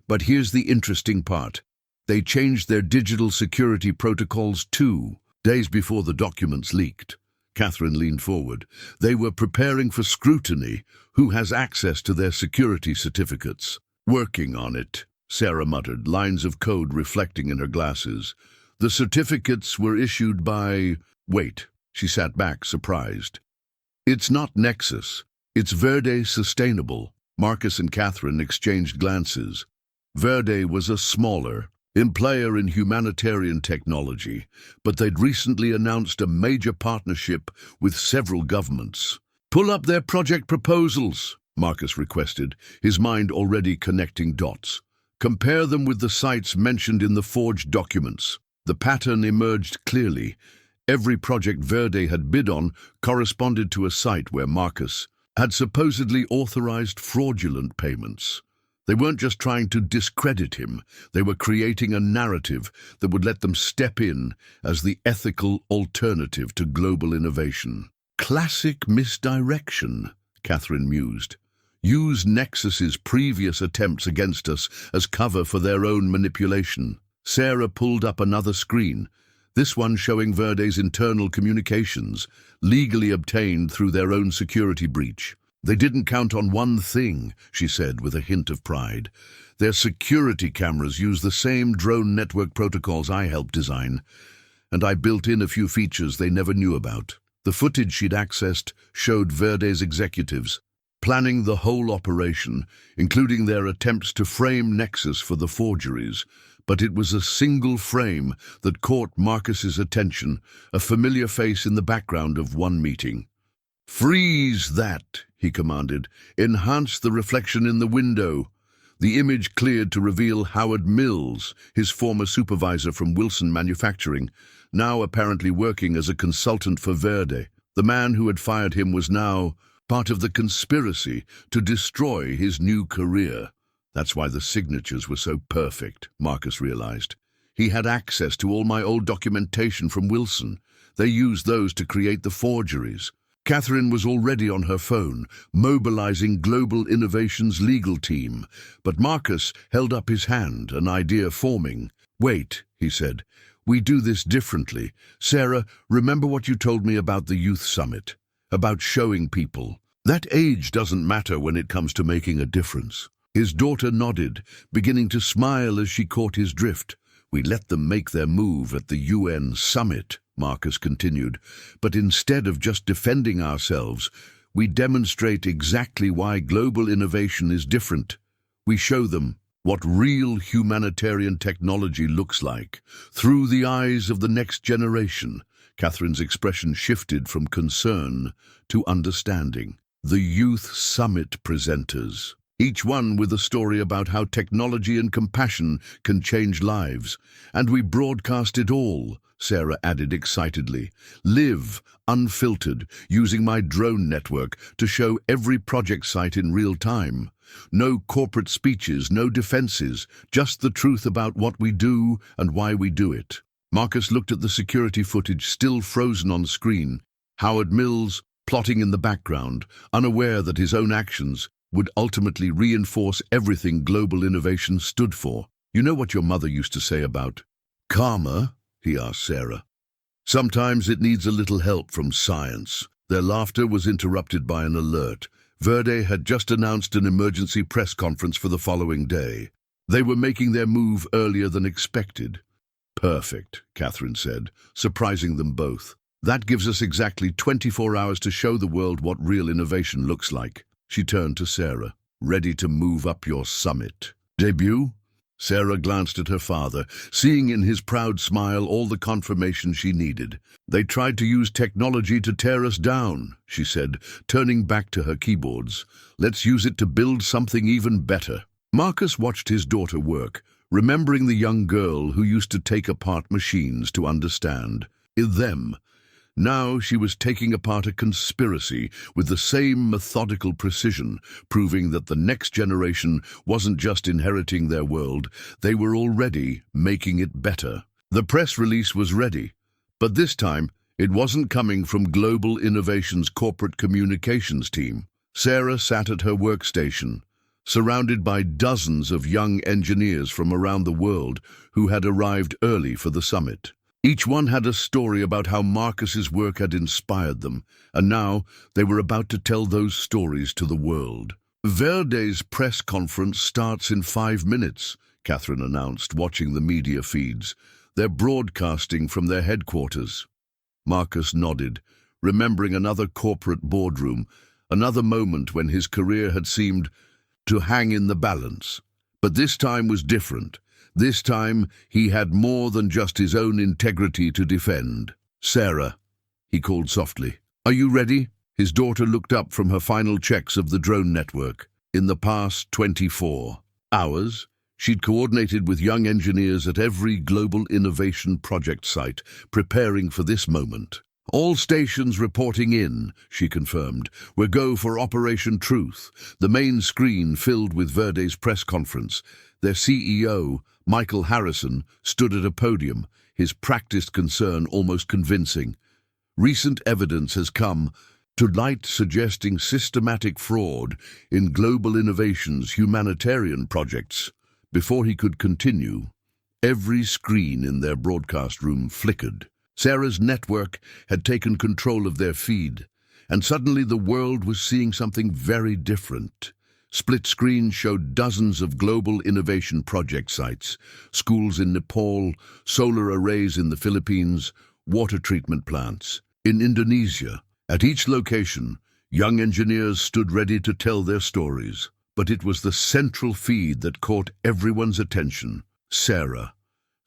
But here's the interesting part. They changed their digital security protocols too, days before the documents leaked. Catherine leaned forward. They were preparing for scrutiny. Who has access to their security certificates? Working on it, Sarah muttered, lines of code reflecting in her glasses. The certificates were issued by... Wait, she sat back, surprised. It's not Nexus. It's Verde Sustainable. Marcus and Catherine exchanged glances. Verde was a smaller player in humanitarian technology, but they'd recently announced a major partnership with several governments. Pull up their project proposals, Marcus requested, his mind already connecting dots. Compare them with the sites mentioned in the forged documents. The pattern emerged clearly. Every project Verde had bid on corresponded to a site where Marcus had supposedly authorized fraudulent payments. They weren't just trying to discredit him, they were creating a narrative that would let them step in as the ethical alternative to global innovation. Classic misdirection, Catherine mused. Use Nexus's previous attempts against us as cover for their own manipulation. Sarah pulled up another screen, this one showing Verde's internal communications, legally obtained through their own security breach. They didn't count on one thing, she said with a hint of pride. Their security cameras use the same drone network protocols I helped design, and I built in a few features they never knew about. The footage she'd accessed showed Verde's executives planning the whole operation, including their attempts to frame Nexus for the forgeries. But it was a single frame that caught Marcus's attention, a familiar face in the background of one meeting. "Freeze that," he commanded. "Enhance the reflection in the window." The image cleared to reveal Howard Mills, his former supervisor from Wilson Manufacturing, now apparently working as a consultant for Verde. The man who had fired him was now part of the conspiracy to destroy his new career. That's why the signatures were so perfect, Marcus realized. He had access to all my old documentation from Wilson. They used those to create the forgeries. Catherine was already on her phone, mobilizing Global Innovation's legal team, but Marcus held up his hand, an idea forming. "Wait," he said. "We do this differently. Sarah, remember what you told me about the youth summit? About showing people. That age doesn't matter when it comes to making a difference." His daughter nodded, beginning to smile as she caught his drift. "We let them make their move at the UN summit," Marcus continued, "but instead of just defending ourselves, we demonstrate exactly why global innovation is different. We show them what real humanitarian technology looks like, through the eyes of the next generation." Catherine's expression shifted from concern to understanding. The Youth Summit presenters, each one with a story about how technology and compassion can change lives. "And we broadcast it all," Sarah added excitedly. "Live, unfiltered, using my drone network to show every project site in real time. No corporate speeches, no defenses, just the truth about what we do and why we do it." Marcus looked at the security footage still frozen on screen. Howard Mills, plotting in the background, unaware that his own actions would ultimately reinforce everything global innovation stood for. "You know what your mother used to say about karma?" he asked Sarah. "Sometimes it needs a little help from science." Their laughter was interrupted by an alert. Verde had just announced an emergency press conference for the following day. They were making their move earlier than expected. "Perfect," Catherine said, surprising them both. "That gives us exactly 24 hours to show the world what real innovation looks like." She turned to Sarah. "Ready to move up your summit debut?" Sarah glanced at her father, seeing in his proud smile all the confirmation she needed. "They tried to use technology to tear us down," she said, turning back to her keyboards. "Let's use it to build something even better." Marcus watched his daughter work, remembering the young girl who used to take apart machines to understand them. Now she was taking apart a conspiracy with the same methodical precision, proving that the next generation wasn't just inheriting their world, they were already making it better. The press release was ready, but this time it wasn't coming from Global Innovation's corporate communications team. Sarah sat at her workstation, surrounded by dozens of young engineers from around the world who had arrived early for the summit. Each one had a story about how Marcus's work had inspired them, and now they were about to tell those stories to the world. Verde's press conference starts in 5 minutes, Catherine announced, watching the media feeds. They're broadcasting from their headquarters. Marcus nodded, remembering another corporate boardroom, another moment when his career had seemed to hang in the balance. But this time was different. This time he had more than just his own integrity to defend. "Sarah," he called softly, "are you ready?" His daughter looked up from her final checks of the drone network. In the past 24 hours, she'd coordinated with young engineers at every global innovation project site, preparing for this moment. "All stations reporting in," she confirmed. "We're go for Operation Truth." The main screen filled with Verde's press conference. Their CEO, Michael Harrison, stood at a podium, his practiced concern almost convincing. "Recent evidence has come to light suggesting systematic fraud in global innovations humanitarian projects." Before he could continue, every screen in their broadcast room flickered. Sarah's network had taken control of their feed, and suddenly the world was seeing something very different. Split screens showed dozens of global innovation project sites, schools in Nepal, solar arrays in the Philippines, water treatment plants in Indonesia. At each location, young engineers stood ready to tell their stories. But it was the central feed that caught everyone's attention. Sarah,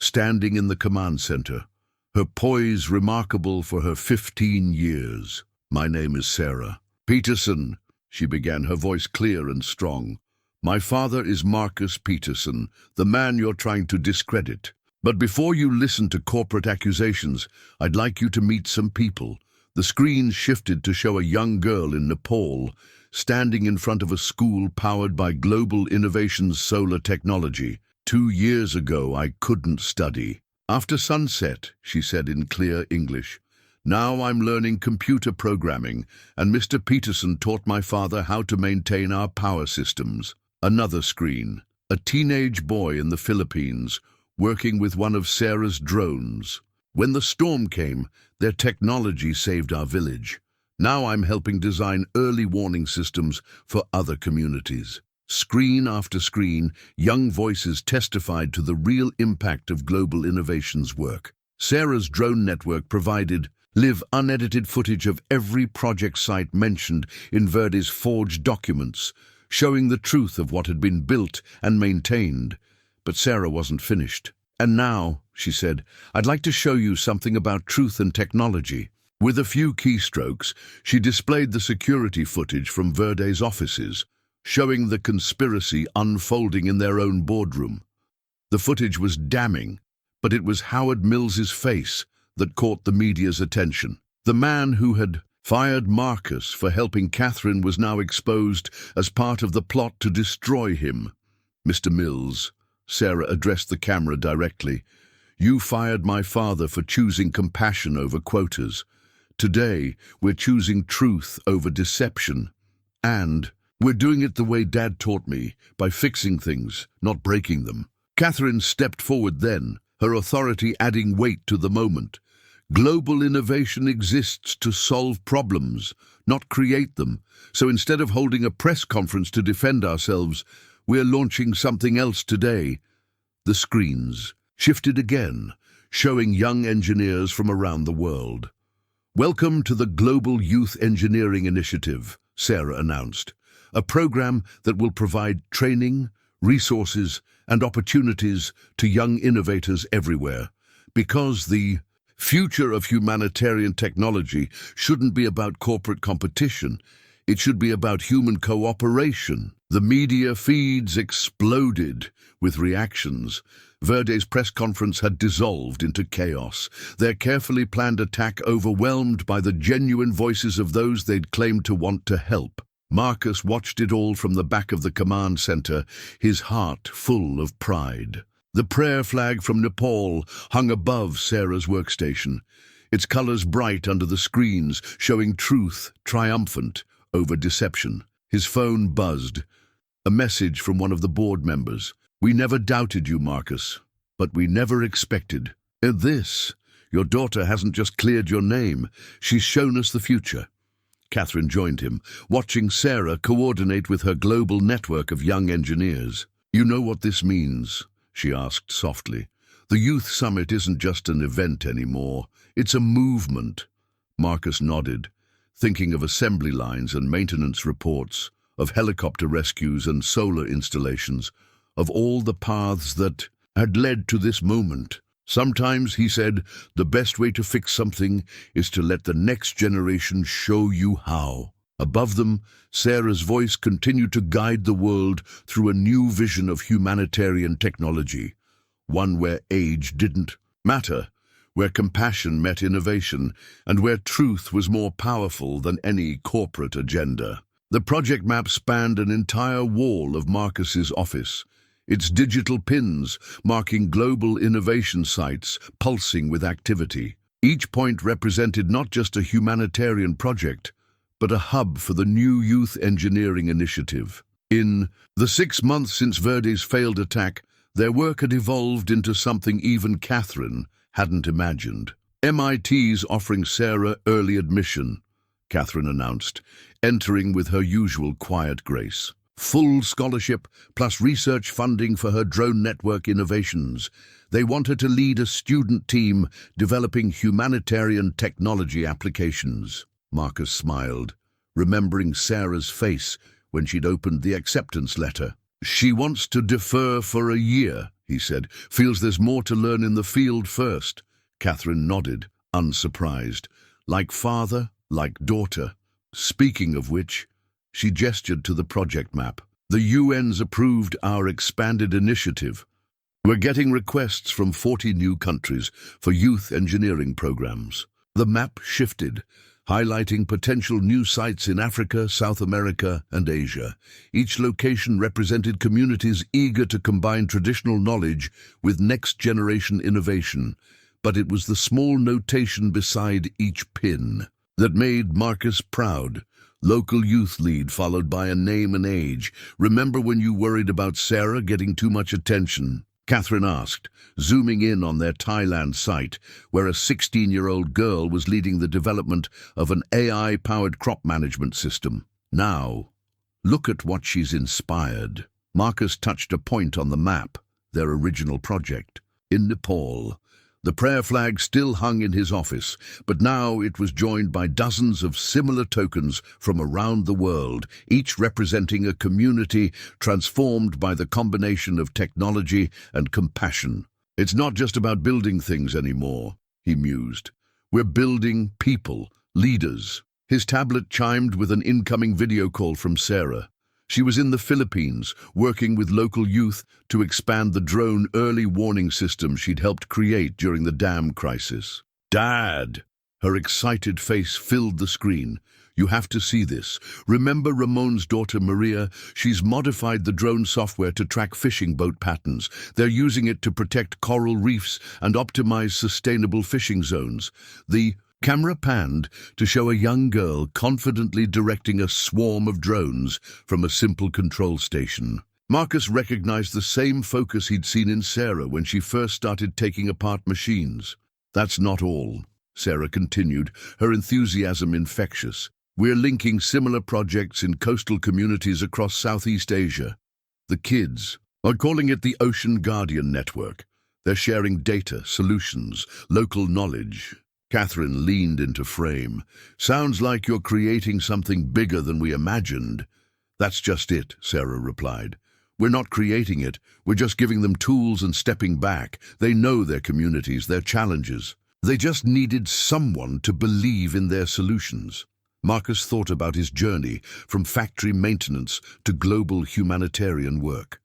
standing in the command center, her poise remarkable for her 15 years. "My name is Sarah Peterson," she began, her voice clear and strong. "My father is Marcus Peterson, the man you're trying to discredit. But before you listen to corporate accusations, I'd like you to meet some people." The screen shifted to show a young girl in Nepal, standing in front of a school powered by Global Innovation's solar technology. "2 years ago, I couldn't study. After sunset," she said in clear English. "Now I'm learning computer programming, and Mr. Peterson taught my father how to maintain our power systems." Another screen, a teenage boy in the Philippines, working with one of Sarah's drones. "When the storm came, their technology saved our village. Now I'm helping design early warning systems for other communities." Screen after screen, young voices testified to the real impact of global innovation's work. Sarah's drone network provided live unedited footage of every project site mentioned in Verde's forged documents, showing the truth of what had been built and maintained. But Sarah wasn't finished. "And now," she said, "I'd like to show you something about truth and technology." With a few keystrokes, she displayed the security footage from Verde's offices, showing the conspiracy unfolding in their own boardroom. The footage was damning, but it was Howard Mills's face that caught the media's attention. The man who had fired Marcus for helping Catherine was now exposed as part of the plot to destroy him. "Mr. Mills," Sarah addressed the camera directly, "you fired my father for choosing compassion over quotas. Today, we're choosing truth over deception. And we're doing it the way Dad taught me, by fixing things, not breaking them." Catherine stepped forward then, her authority adding weight to the moment. "Global innovation exists to solve problems, not create them. So instead of holding a press conference to defend ourselves, we're launching something else today." The screens shifted again, showing young engineers from around the world. "Welcome to the Global Youth Engineering Initiative," Sarah announced, "a program that will provide training, resources, and opportunities to young innovators everywhere. Because the future of humanitarian technology shouldn't be about corporate competition. It should be about human cooperation." The media feeds exploded with reactions. Verde's press conference had dissolved into chaos, their carefully planned attack overwhelmed by the genuine voices of those they'd claimed to want to help. Marcus watched it all from the back of the command center, his heart full of pride. The prayer flag from Nepal hung above Sarah's workstation, its colors bright under the screens, showing truth triumphant over deception. His phone buzzed. A message from one of the board members. "We never doubted you, Marcus, but we never expected. And this, your daughter hasn't just cleared your name, she's shown us the future." Catherine joined him, watching Sarah coordinate with her global network of young engineers. "You know what this means?" she asked softly. "The Youth Summit isn't just an event anymore, it's a movement." Marcus nodded, thinking of assembly lines and maintenance reports, of helicopter rescues and solar installations, of all the paths that had led to this moment. "Sometimes," he said, "the best way to fix something is to let the next generation show you how." Above them, Sarah's voice continued to guide the world through a new vision of humanitarian technology, one where age didn't matter, where compassion met innovation, and where truth was more powerful than any corporate agenda. The project map spanned an entire wall of Marcus's office, its digital pins marking global innovation sites pulsing with activity. Each point represented not just a humanitarian project, but a hub for the new youth engineering initiative. In the 6 months since Verde's failed attack, their work had evolved into something even Catherine hadn't imagined. "MIT's offering Sarah early admission," Catherine announced, entering with her usual quiet grace. "Full scholarship plus research funding for her drone network innovations. They want her to lead a student team developing humanitarian technology applications." Marcus smiled, remembering Sarah's face when she'd opened the acceptance letter. "She wants to defer for a year," he said. "Feels there's more to learn in the field first." Catherine nodded, unsurprised. Like father, like daughter. "Speaking of which," she gestured to the project map. "The UN's approved our expanded initiative. We're getting requests from 40 new countries for youth engineering programs." The map shifted, highlighting potential new sites in Africa, South America, and Asia. Each location represented communities eager to combine traditional knowledge with next-generation innovation. But it was the small notation beside each pin that made Marcus proud. "Local youth lead followed by a name and age. Remember when you worried about Sarah getting too much attention?" Catherine asked, zooming in on their Thailand site, where a 16-year-old girl was leading the development of an AI-powered crop management system. "Now, look at what she's inspired." Marcus touched a point on the map, their original project. In Nepal, the prayer flag still hung in his office, but now it was joined by dozens of similar tokens from around the world, each representing a community transformed by the combination of technology and compassion. "It's not just about building things anymore," he mused. "We're building people, leaders." His tablet chimed with an incoming video call from Sarah. She was in the Philippines, working with local youth to expand the drone early warning system she'd helped create during the dam crisis. "Dad!" Her excited face filled the screen. "You have to see this. Remember Ramon's daughter Maria? She's modified the drone software to track fishing boat patterns. They're using it to protect coral reefs and optimize sustainable fishing zones." The camera panned to show a young girl confidently directing a swarm of drones from a simple control station. Marcus recognized the same focus he'd seen in Sarah when she first started taking apart machines. "That's not all," Sarah continued, her enthusiasm infectious. "We're linking similar projects in coastal communities across Southeast Asia. The kids are calling it the Ocean Guardian Network. They're sharing data, solutions, local knowledge." Catherine leaned into frame. "Sounds like you're creating something bigger than we imagined." "That's just it," Sarah replied. "We're not creating it, we're just giving them tools and stepping back. They know their communities, their challenges. They just needed someone to believe in their solutions." Marcus thought about his journey from factory maintenance to global humanitarian work.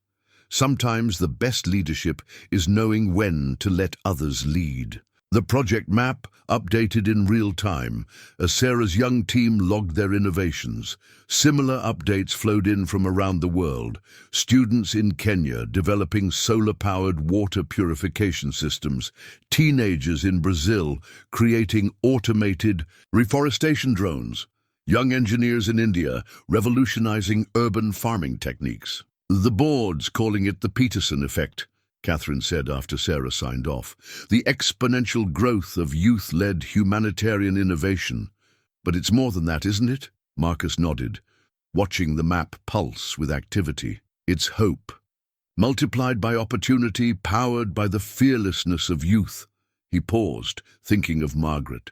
Sometimes the best leadership is knowing when to let others lead. The project map updated in real time as Sarah's young team logged their innovations. Similar updates flowed in from around the world. Students in Kenya developing solar-powered water purification systems. Teenagers in Brazil creating automated reforestation drones. Young engineers in India revolutionizing urban farming techniques. The board's calling it the Peterson effect, Catherine said after Sarah signed off. The exponential growth of youth-led humanitarian innovation. But it's more than that, isn't it? Marcus nodded, watching the map pulse with activity. It's hope, multiplied by opportunity, powered by the fearlessness of youth. He paused, thinking of Margaret.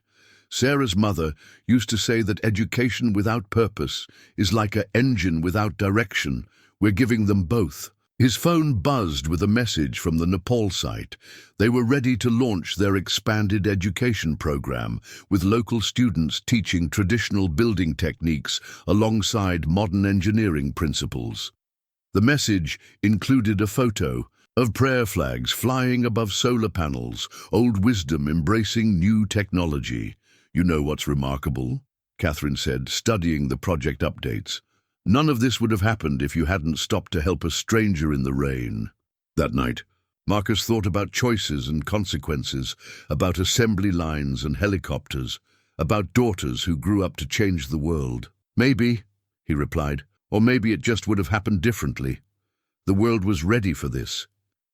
Sarah's mother used to say that education without purpose is like an engine without direction. We're giving them both. His phone buzzed with a message from the Nepal site. They were ready to launch their expanded education program, with local students teaching traditional building techniques alongside modern engineering principles. The message included a photo of prayer flags flying above solar panels, old wisdom embracing new technology. You know what's remarkable? Catherine said, studying the project updates. None of this would have happened if you hadn't stopped to help a stranger in the rain. That night, Marcus thought about choices and consequences, about assembly lines and helicopters, about daughters who grew up to change the world. Maybe, he replied, or maybe it just would have happened differently. The world was ready for this.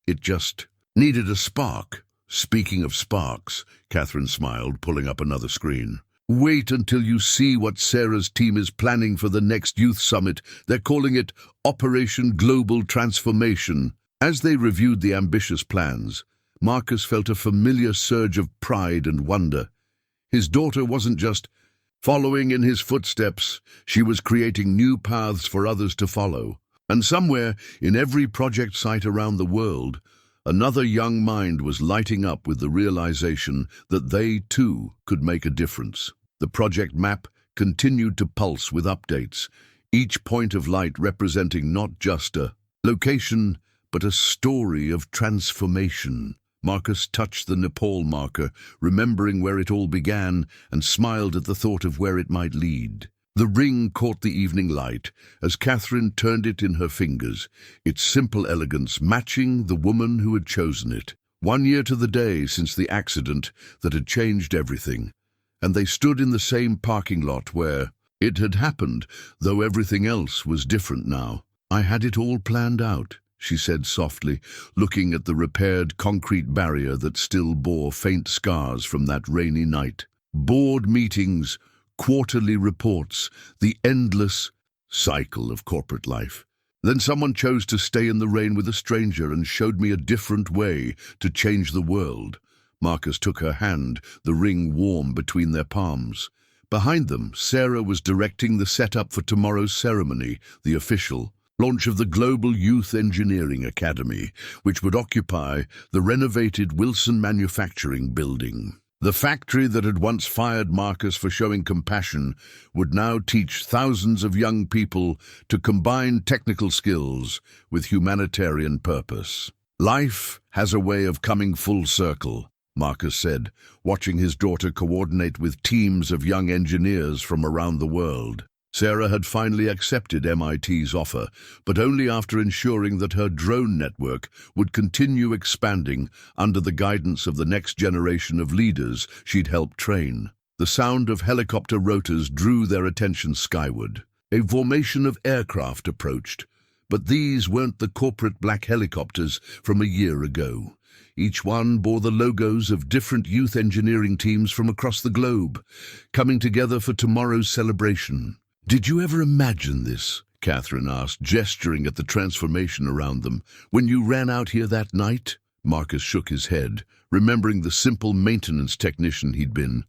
It just needed a spark. Speaking of sparks, Catherine smiled, pulling up another screen. Wait until you see what Sarah's team is planning for the next youth summit. They're calling it Operation Global Transformation. As they reviewed the ambitious plans, Marcus felt a familiar surge of pride and wonder. His daughter wasn't just following in his footsteps, she was creating new paths for others to follow. And somewhere, in every project site around the world, another young mind was lighting up with the realization that they, too, could make a difference. The project map continued to pulse with updates, each point of light representing not just a location, but a story of transformation. Marcus touched the Nepal marker, remembering where it all began, and smiled at the thought of where it might lead. The ring caught the evening light as Catherine turned it in her fingers, its simple elegance matching the woman who had chosen it. 1 year to the day since the accident that had changed everything, and they stood in the same parking lot where it had happened, though everything else was different now. I had it all planned out, she said softly, looking at the repaired concrete barrier that still bore faint scars from that rainy night. Board meetings, quarterly reports, the endless cycle of corporate life. Then someone chose to stay in the rain with a stranger and showed me a different way to change the world. Marcus took her hand, the ring warm between their palms. Behind them, Sarah was directing the setup for tomorrow's ceremony, the official launch of the Global Youth Engineering Academy, which would occupy the renovated Wilson Manufacturing Building. The factory that had once fired Marcus for showing compassion would now teach thousands of young people to combine technical skills with humanitarian purpose. Life has a way of coming full circle, Marcus said, watching his daughter coordinate with teams of young engineers from around the world. Sarah had finally accepted MIT's offer, but only after ensuring that her drone network would continue expanding under the guidance of the next generation of leaders she'd helped train. The sound of helicopter rotors drew their attention skyward. A formation of aircraft approached, but these weren't the corporate black helicopters from a year ago. Each one bore the logos of different youth engineering teams from across the globe, coming together for tomorrow's celebration. Did you ever imagine this? Catherine asked, gesturing at the transformation around them. When you ran out here that night? Marcus shook his head, remembering the simple maintenance technician he'd been,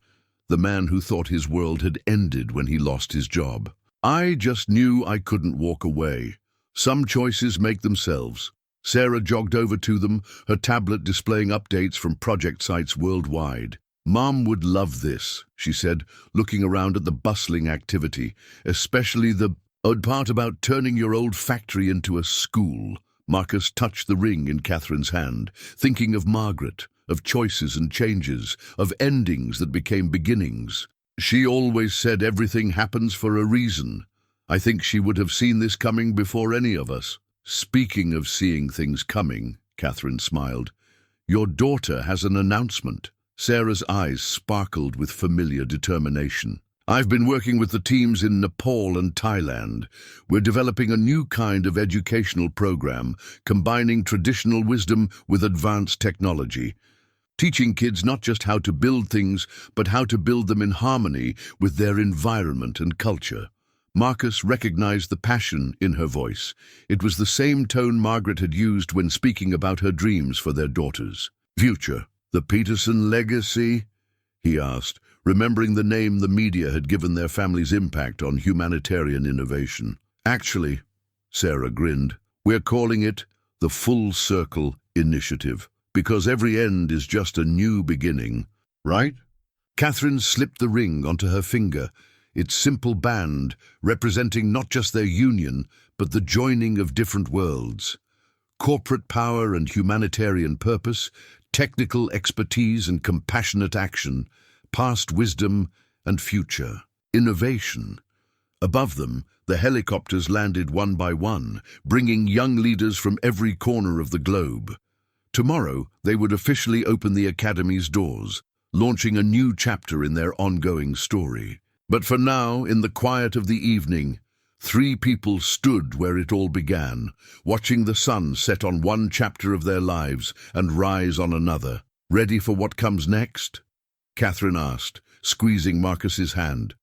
the man who thought his world had ended when he lost his job. I just knew I couldn't walk away. Some choices make themselves. Sarah jogged over to them, her tablet displaying updates from project sites worldwide. Mom would love this, she said, looking around at the bustling activity, especially the odd part about turning your old factory into a school. Marcus touched the ring in Catherine's hand, thinking of Margaret, of choices and changes, of endings that became beginnings. She always said everything happens for a reason. I think she would have seen this coming before any of us. Speaking of seeing things coming, Catherine smiled, your daughter has an announcement. Sarah's eyes sparkled with familiar determination. I've been working with the teams in Nepal and Thailand. We're developing a new kind of educational program, combining traditional wisdom with advanced technology, teaching kids not just how to build things, but how to build them in harmony with their environment and culture. Marcus recognized the passion in her voice. It was the same tone Margaret had used when speaking about her dreams for their daughters. Future, the Peterson legacy? He asked, remembering the name the media had given their family's impact on humanitarian innovation. Actually, Sarah grinned, we're calling it the Full Circle Initiative, because every end is just a new beginning, right? Catherine slipped the ring onto her finger, its simple band representing not just their union, but the joining of different worlds. Corporate power and humanitarian purpose, technical expertise and compassionate action, past wisdom and future, innovation. Above them, the helicopters landed one by one, bringing young leaders from every corner of the globe. Tomorrow, they would officially open the Academy's doors, launching a new chapter in their ongoing story. But for now, in the quiet of the evening, 3 people stood where it all began, watching the sun set on one chapter of their lives and rise on another. Ready for what comes next? Catherine asked, squeezing Marcus's hand.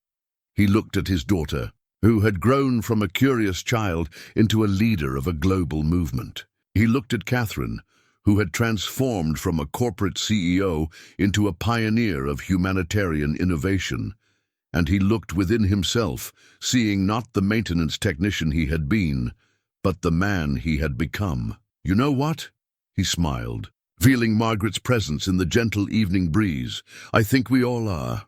He looked at his daughter, who had grown from a curious child into a leader of a global movement. He looked at Catherine, who had transformed from a corporate CEO into a pioneer of humanitarian innovation. And he looked within himself, seeing not the maintenance technician he had been, but the man he had become. You know what? He smiled, feeling Margaret's presence in the gentle evening breeze. I think we all are.